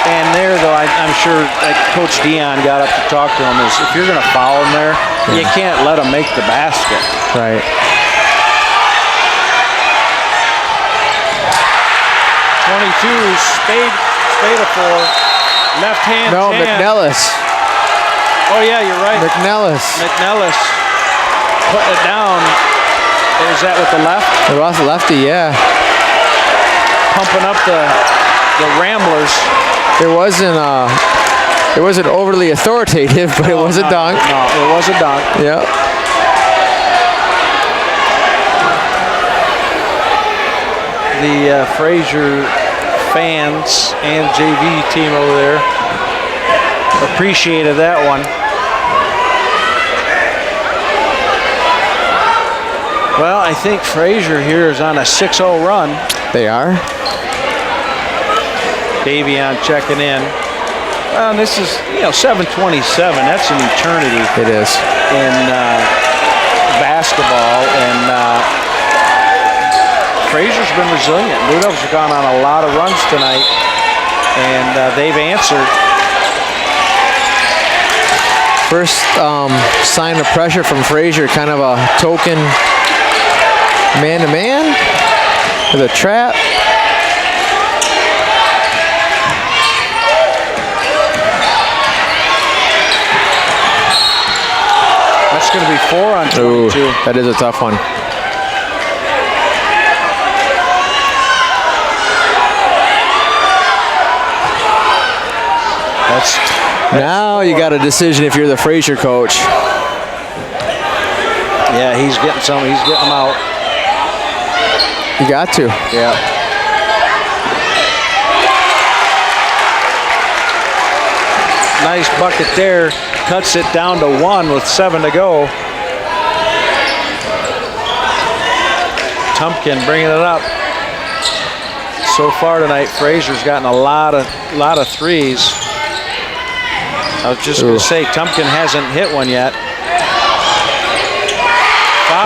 And there, though, I'm sure like Coach Dion got up to talk to him, is if you're going to foul him there, you can't let him make the basket. Right. 22, Spadafore, left hand. No, McNellis. Oh, yeah, you're right. McNellis putting it down. Is that with the left? The lefty, yeah. Pumping up the Ramblers. It wasn't overly authoritative, but it was a dunk. No, it was a dunk. Yep. The Fraser fans and JV team over there appreciated that one. Well, I think Fraser here is on a 6-0 run. They are. Davion checking in. And this is, 7:27. That's an eternity. It is. In basketball. And Fraser's been resilient. Blue Devils have gone on a lot of runs tonight. And they've answered. First sign of pressure from Fraser, kind of a token man-to-man with a trap. That's going to be 4 on 22. Ooh, that is a tough one. Now you got a decision if you're the Fraser coach. Yeah, he's getting some. He's getting them out. You got to. Yeah. Nice bucket there. Cuts it down to 1 with 7 to go. Tumpkin bringing it up. So far tonight, Fraser's gotten a lot of threes. I was just going to say, Tumpkin hasn't hit one yet. 5.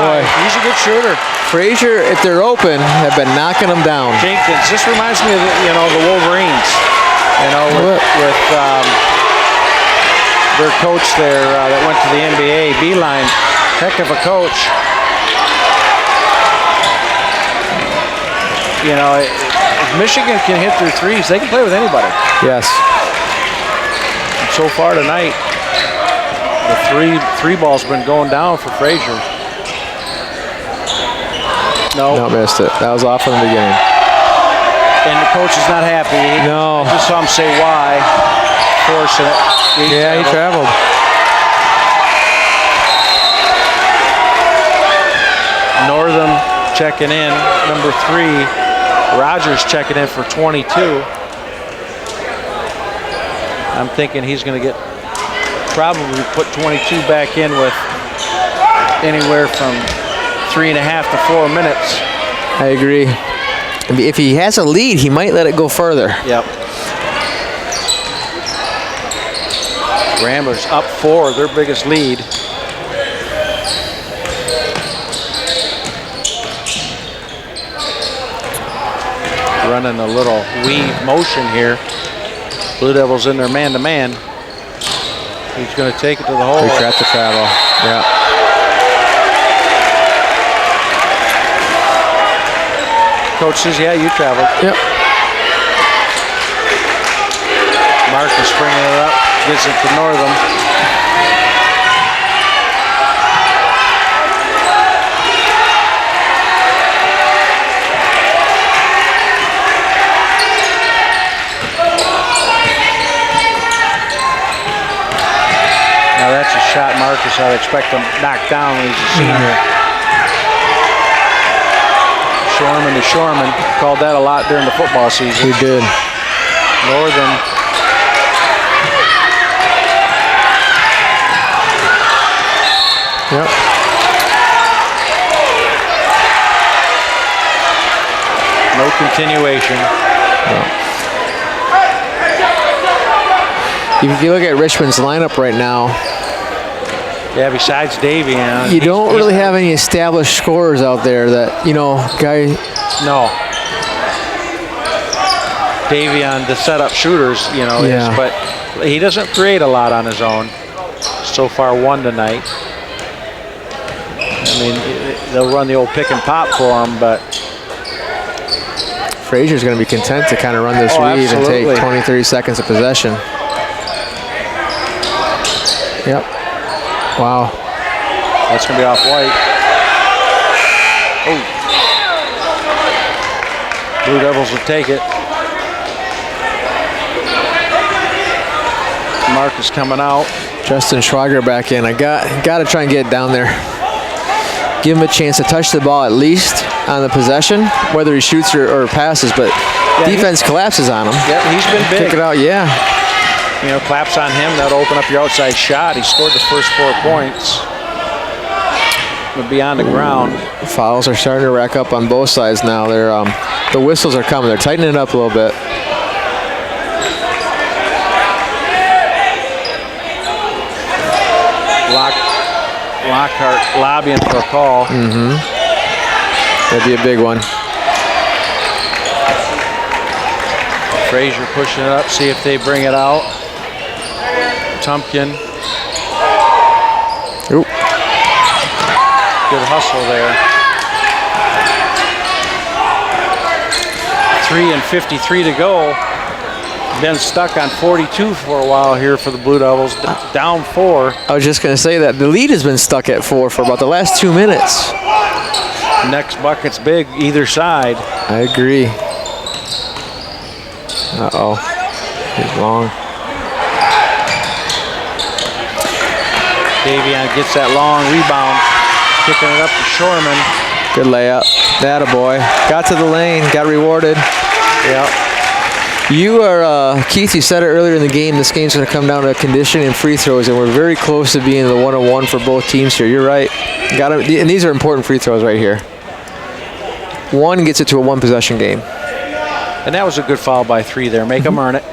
Boy. He's a good shooter. Fraser, if they're open, have been knocking them down. Jenkins. This reminds me of the Wolverines. With their coach there that went to the NBA, Beeline. Heck of a coach. If Michigan can hit their threes, they can play with anybody. Yes. And so far tonight, the three ball's been going down for Fraser. No, missed it. That was off from the beginning. And the coach is not happy. No. I just saw him say why. Forcing it. He traveled. Northam checking in, number 3. Rogers checking in for 22. I'm thinking he's going to probably put 22 back in with anywhere from 3.5 to 4 minutes. I agree. If he has a lead, he might let it go further. Yep. Ramblers up 4, their biggest lead. Running a little weave motion here. Blue Devils in their man-to-man. He's going to take it to the hole. Regret the travel. Yeah. Coach says, yeah, you traveled. Yep. Marcus bringing it up. Gives it to Northam. Now that's a shot Marcus I'd expect him to knock down when he's a senior. Shorman to Shorman. Called that a lot during the football season. We did. Northam. Yep. No continuation. No. If you look at Richmond's lineup right now, yeah, besides Davey, you don't really have any established scorers out there that, guy. No. Davion to set up shooters, you know, but he doesn't create a lot on his own. So far, 1 tonight. I mean, they'll run the old pick and pop for him, but Fraser's going to be content to kind of run this read absolutely. and take 20, 30 seconds of possession. Yep. Wow. That's going to be off White. Oh. Blue Devils will take it. Marcus coming out. Justin Schwager back in. I got to try and get down there. Give him a chance to touch the ball at least on the possession, whether he shoots or passes, but defense collapses on him. Yep, he's been big. Kick it out, You know, collapse on him, that'll open up your outside shot. He scored the first 4 points. But be on the ground. Fouls are starting to rack up on both sides now. They're the whistles are coming. They're tightening it up a little bit. Lockhart lobbying for a call. That'd be a big one. Fraser pushing it up, see if they bring it out. Tumpkin. Oop. Good hustle there. 3:53 to go. Been stuck on 42 for a while here for the Blue Devils. Down 4. I was just going to say that the lead has been stuck at 4 for about the last 2 minutes. Next bucket's big, either side. I agree. Uh-oh. He's long. Davion gets that long rebound. Kicking it up to Shorman. Good layup. Attaboy. Got to the lane. Got rewarded. Yep. You are, Keith, you said it earlier in the game, this game's going to come down to conditioning and free throws, and we're very close to being the 1-on-1 for both teams here. You're right. And these are important free throws right here. One gets it to a 1-possession game. And that was a good foul by 3 there. Make them earn it.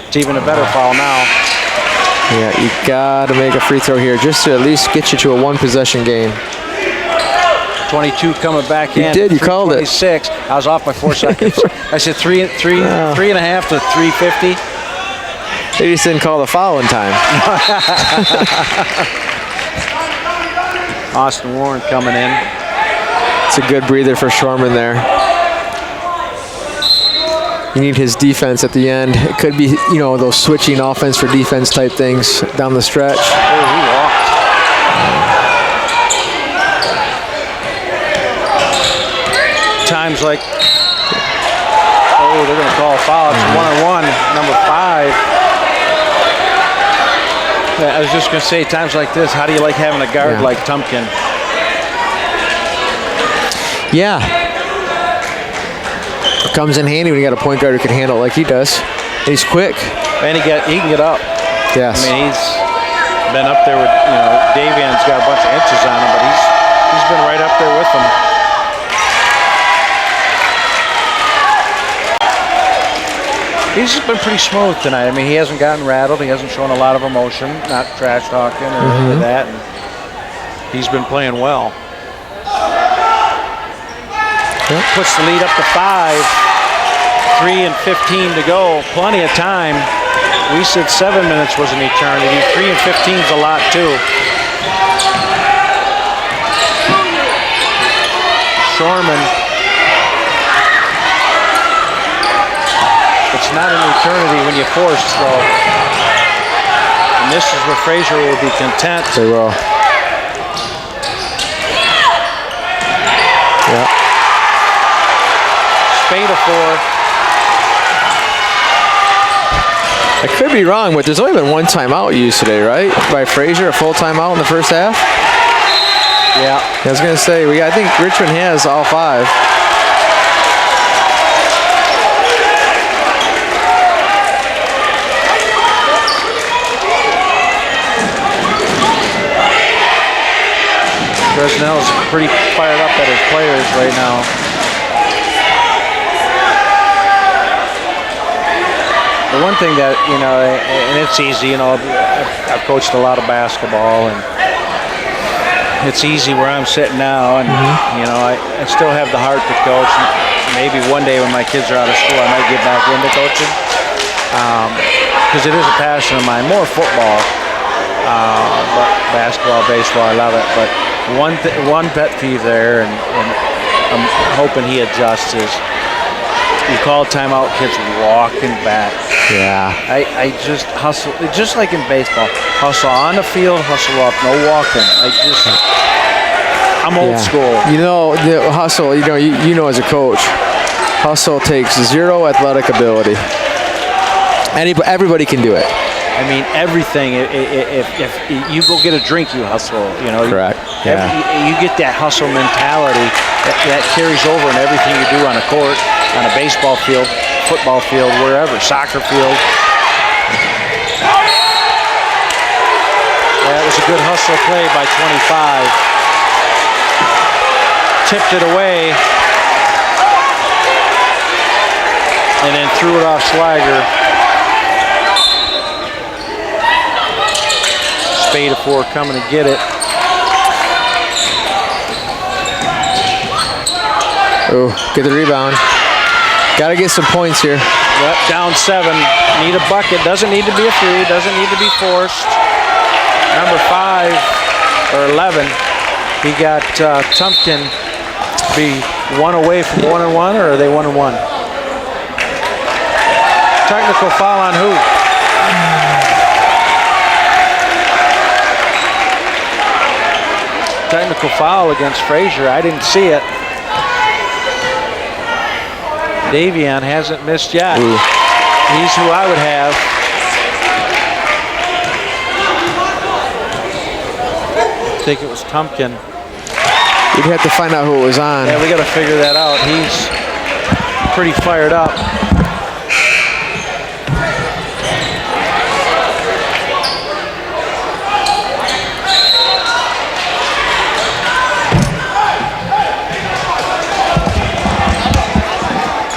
It's even a better foul now. Yeah, you got to make a free throw here just to at least get you to a 1-possession game. 22 coming back in. You did. You called it. 26. I was off by 4 seconds. I said 3.5 to 350. They just didn't call the foul in time. Austin Warren coming in. It's a good breather for Shorman there. You need his defense at the end. It could be, you know, those switching offense for defense type things down the stretch. Oh, he walked. Times like, they're going to call a foul. It's 1-on-1, number 5. Yeah, I was just going to say, times like this, how do you like having a guard like Tumpkin? Yeah. It comes in handy when you got a point guard who can handle it like he does. He's quick. And he can get up. Yes. I mean, he's been up there with, you know, Davion's got a bunch of inches on him, but he's been right up there with them. He's just been pretty smooth tonight. I mean, he hasn't gotten rattled. He hasn't shown a lot of emotion, not trash talking or any of that. And he's been playing well. Puts the lead up to 5. 3:15 to go. Plenty of time. We said 7 minutes was an eternity. 3:15 is a lot too. Shorman. It's not an eternity when you force, though. And this is where Fraser will be content. They will. Yeah. Spade of 4. I could be wrong, but there's only been 1 timeout used today, right? By Fraser, a full timeout in the first half? Yeah. I was going to say, I think Richmond has all 5. Fresnel's pretty fired up at his players right now. The one thing that, you know, and it's easy, you know, I've coached a lot of basketball, and it's easy where I'm sitting now, and, you know, I still have the heart to coach. maybe one day when my kids are out of school, I might get back into coaching. Because it is a passion of mine, more football, but basketball, baseball, I love it. But one pet peeve there, and I'm hoping he adjusts, is you call timeout, kids walking back. Yeah. I just hustle, just like in baseball, hustle on the field, hustle off, no walking. I'm old school. You know, the hustle, you know as a coach, hustle takes zero athletic ability. Everybody can do it. I mean, everything. If you go get a drink, you hustle. Correct. You get that hustle mentality that carries over in everything you do on a court, on a baseball field, football field, wherever, soccer field. That was a good hustle play by 25. Tipped it away, and then threw it off Swagger. Spade of 4 coming to get it. Oh, get the rebound. Got to get some points here. Yep, down 7. Need a bucket. Doesn't need to be a free. Doesn't need to be forced. Number 5 or 11. He got Tumpkin be 1 away from 1-1, or are they 1-1? Technical foul on who? Technical foul against Fraser. I didn't see it. Davion hasn't missed yet. Ooh. He's who I would have. I think it was Tumpkin. We'd have to find out who it was on. Yeah, we got to figure that out. He's pretty fired up.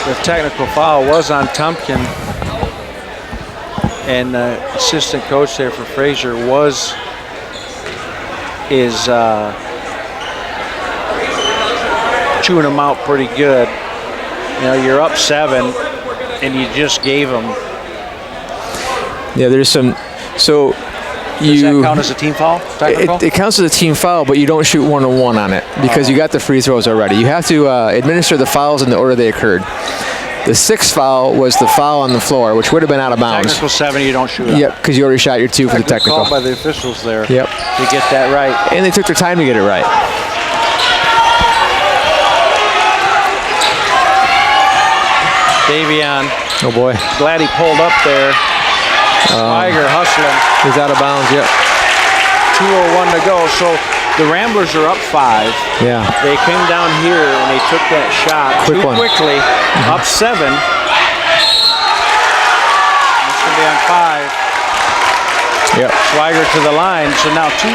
The technical foul was on Tumpkin, and the assistant coach there for Fraser is chewing him out pretty good. You're up 7, and you just gave him. Yeah, there's some. So does that count as a team foul? It counts as a team foul, but you don't shoot 1-on-1 on it because you got the free throws already. You have to administer the fouls in the order they occurred. The 6th foul was the foul on the floor, which would have been out of bounds. Technical 7, you don't shoot. Yep, because you already shot your 2 for the technical. Called by the officials there. Yep. To get that right. And they took their time to get it right. Davion. Oh boy. Glad he pulled up there. Swagger hustling. He's out of bounds, yep. 2:01 to go. So the Ramblers are up 5. Yeah. They came down here and they took that shot too quickly. Up 7. It's going to be on 5. Yep. Swagger to the line. So now 2.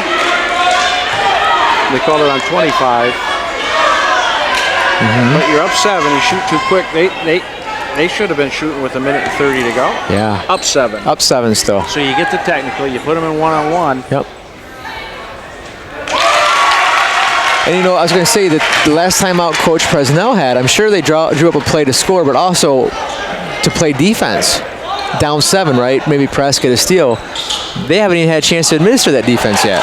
They called it on 25. But you're up 7. You shoot too quick. They should have been shooting with 1:30 to go. Yeah. Up 7. Up 7 still. So you get the technical. You put them in 1-on-1. Yep. And I was going to say that the last time out Coach Presnell had, I'm sure they drew up a play to score, but also to play defense. Down 7, right? Maybe press, get a steal. They haven't even had a chance to administer that defense yet.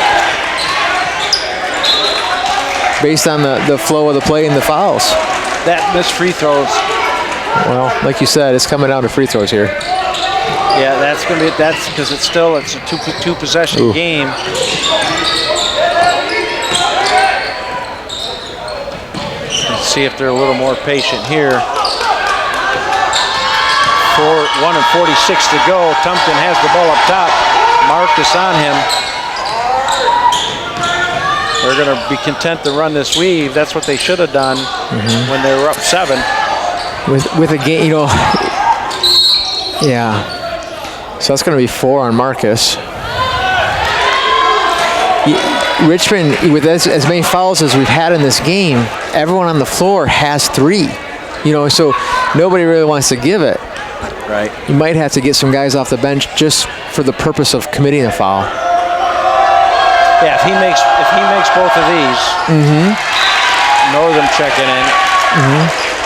Based on the flow of the play and the fouls. That missed free throws. Well, like you said, it's coming down to free throws here. Yeah, that's because it's a two possession game. Let's see if they're a little more patient here. 1:46 to go. Tumpkin has the ball up top. Marcus on him. They're going to be content to run this weave. That's what they should have done when they were up 7. With a game, yeah. So that's going to be 4 on Marcus. Richmond, with as many fouls as we've had in this game, everyone on the floor has 3. So nobody really wants to give it. Right. You might have to get some guys off the bench just for the purpose of committing a foul. Yeah, if he makes both of these, Northam checking in.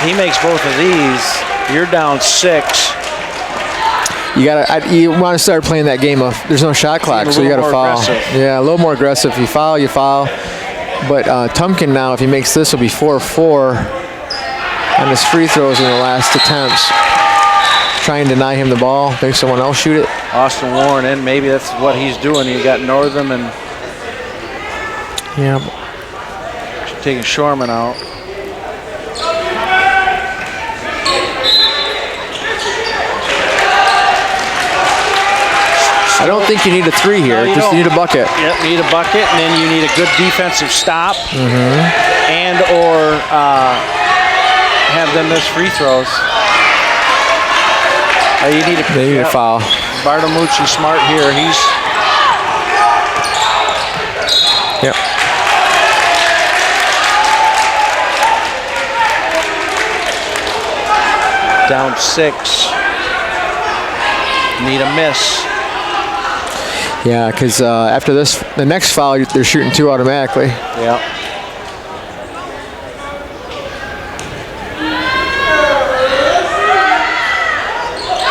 he makes both of these, you're down 6. You want to start playing that game of there's no shot clock, so you got to foul. Aggressive. Yeah, a little more aggressive. If you foul, you foul. But Tumpkin now, if he makes this, will be 4-4 on his free throws in the last attempts. Try and deny him the ball. Make someone else shoot it. Austin Warren in. Maybe that's what he's doing. You got Northam and taking Shorman out. I don't think you need a 3 here. No, Just need a bucket. Yep, need a bucket, and then you need a good defensive stop, and or have them miss free throws. You need a foul. Bartolucci smart here. He's down 6. Need a miss. Yeah, because after this, the next foul, they're shooting 2 automatically. Yeah.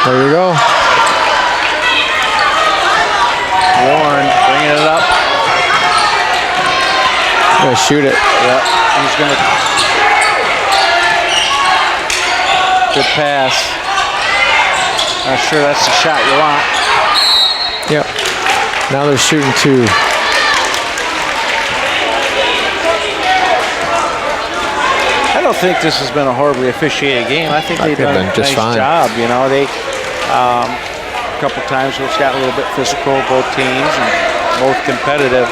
There you go. Warren bringing it up. Gonna shoot it. Yep. He's gonna. Good pass. Not sure that's the shot you want. Yep. Now they're shooting 2. I don't think this has been a horribly officiated game. I think they've done a nice job. You know, they a couple times it's got a little bit physical, both teams, and both competitive.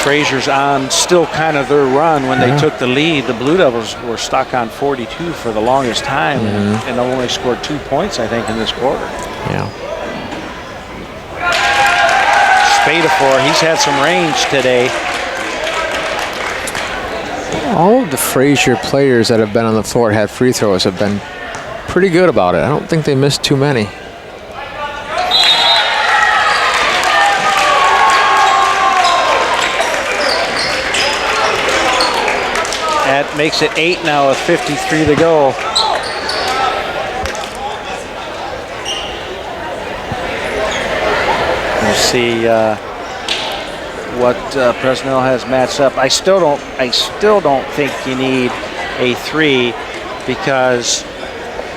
Fraser's on still kind of their run when they took the lead. The Blue Devils were stuck on 42 for the longest time, and only scored 2 points, I think, in this quarter. Yeah. Spadafore, he's had some range today. All of the Fraser players that have been on the floor had free throws have been pretty good about it. I don't think they missed too many. That makes it 8 now with 53 to go. We'll see what Presnell has matched up. I still don't think you need a 3 because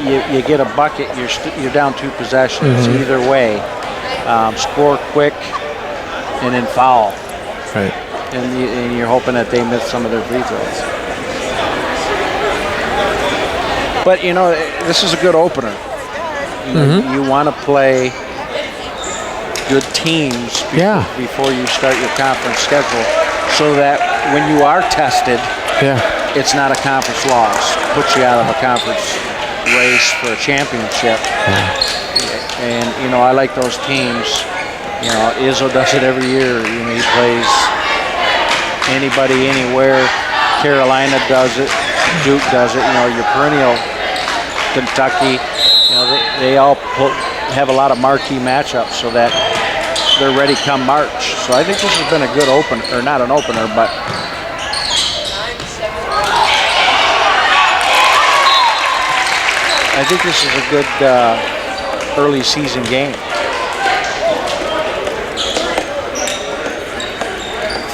you get a bucket. You're down 2 possessions either way. Score quick and then foul. Right. And you're hoping that they miss some of their free throws. But you know, this is a good opener. You want to play good teams before you start your conference schedule, so that when you are tested, it's not a conference loss. Puts you out of a conference race for a championship. And you know, I like those teams. You know, Izzo does it every year. You know, he plays anybody, anywhere. Carolina does it. Duke does it. You know, your perennial Kentucky. You know, they all have a lot of marquee matchups, so that they're ready come March. So I think this has been a good opener, or not an opener, but I think this is a good early season game.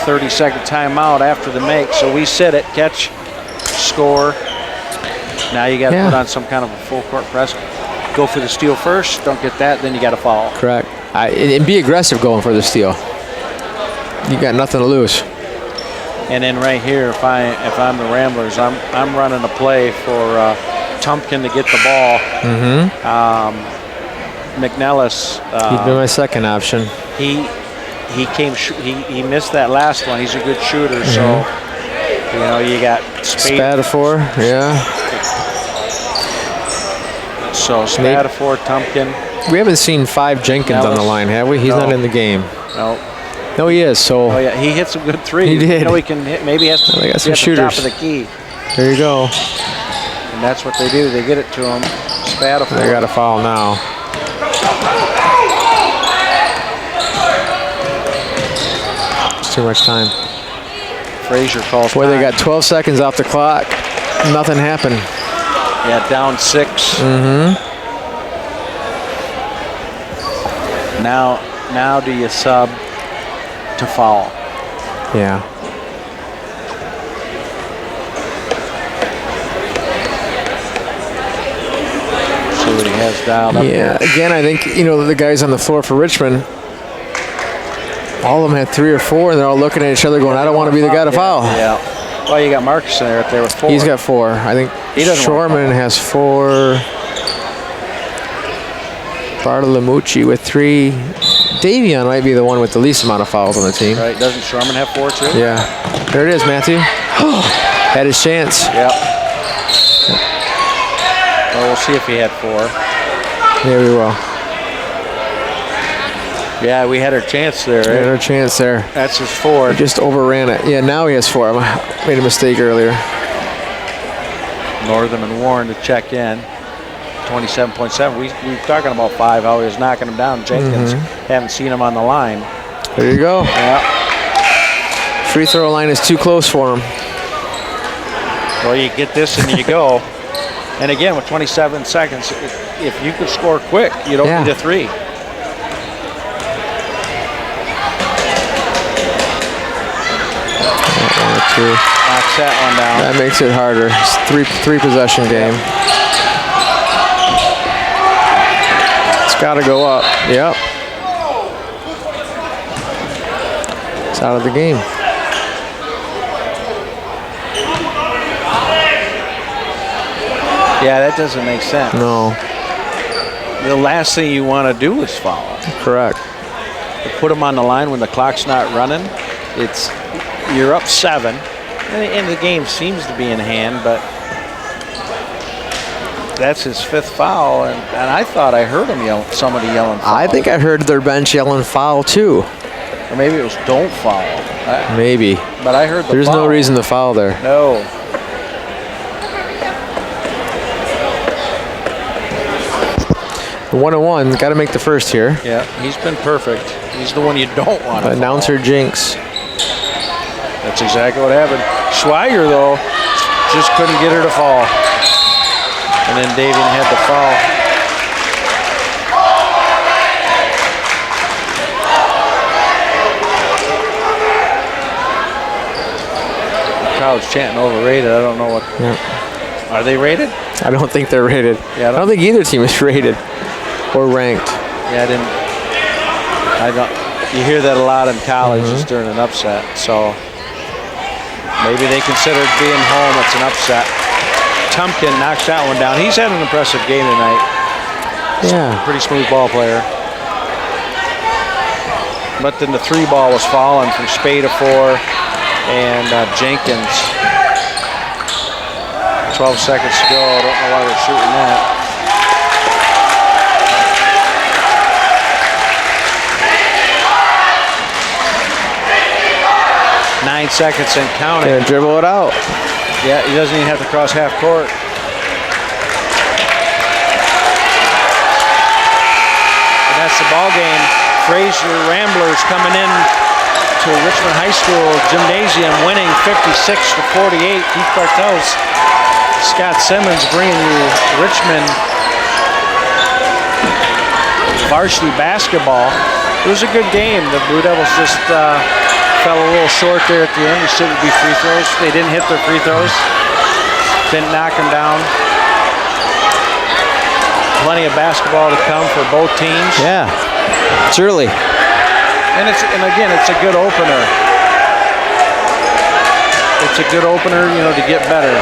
30-second timeout after the make, so we sit it, catch, score. Now you got to put on some kind of a full court press. Go for the steal first. Don't get that, then you got to foul. Correct. And be aggressive going for the steal. You got nothing to lose. And then right here, if I'm the Ramblers, I'm running a play for Tumpkin to get the ball. McNellis. He'd be my second option. He he missed that last one. He's a good shooter, so you know you got Spadafore, So Spadafore, Tumpkin. We haven't seen 5 Jenkins on the line, have we? He's not in the game. No, he is. So. Oh yeah, he hit some good threes. He did. You know, he can hit. Maybe he has to got some at shooters. the top of the key. There you go. And that's what they do. They get it to him. Spadafore. They got a foul now. It's too much time. Fraser calls. Boy, they got 12 seconds off the clock. nothing happened. Yeah, down 6. Now do you sub to foul? Yeah. See what he has dialed up Yeah. here. Again, I think, the guys on the floor for Richmond, all of them had 3 or 4, and they're all looking at each other going, I don't want to be the guy to foul. Yeah. Well, you got Marcus in there with 4. He's got 4. I think He doesn't want to Shorman has 4. Bartolomucci with 3. Davion might be the one with the least amount of fouls on the team. Right, doesn't Shorman have 4 too? Yeah. There it is, Matthew. Had his chance. Yep. Well, we'll see if he had 4. Yeah, we will. Yeah, we had our chance there, right? Had our chance there. That's his 4. Just overran it. Yeah, now he has 4. I made a mistake earlier. Northam and Warren to check in. 27.7. We were talking about 5, how he was knocking him down. Jenkins, haven't seen him on the line. There you go. Yeah. Free throw line is too close for him. Well, you get this and you go. And again, with 27 seconds, if you could score quick, you don't need a 3. Knocks that one down. That makes it harder. It's three possession game. It's got to go up. Yep. It's out of the game. Yeah, that doesn't make sense. No. The last thing you want to do is foul. Correct. To put him on the line when the clock's not running, you're up 7, and the game seems to be in hand, but that's his 5th foul, and I thought I heard him somebody yelling foul. I think I heard their bench yelling foul too. Or maybe it was don't foul. Maybe. But I heard the There's foul. no reason to foul there. No. The 1-1, got to make the first here. Yeah, he's been perfect. He's the one you don't want to Announcer foul. jinx. That's exactly what happened. Schweiger, though, just couldn't get her to fall. And then Davian had the foul. The crowd's chanting overrated. I don't know what. Yeah. Are they rated? I don't think they're rated. Yeah, I don't think either team is rated or ranked. Yeah, I don't. You hear that a lot in college just during an upset. So maybe they considered being home. It's an upset. Tumpkin knocks that one down. He's had an impressive game tonight. Yeah. Pretty smooth ball player. But then the 3 ball was falling from Spade to 4 and Jenkins. 12 seconds to go. I don't know why they're shooting that. Nine seconds and counting. Gonna dribble it out. Yeah, he doesn't even have to cross half court. And that's the ball game. Fraser Ramblers coming in to Richmond High School Gymnasium, winning 56-48. Keith Bartels, Scott Simmons bringing you Richmond varsity basketball. It was a good game. The Blue Devils just fell a little short there at the end. It should be free throws. They didn't hit their free throws. Didn't knock them down. Plenty of basketball to come for both teams. Yeah, it's early. And again, it's a good opener. It's a good opener, to get better.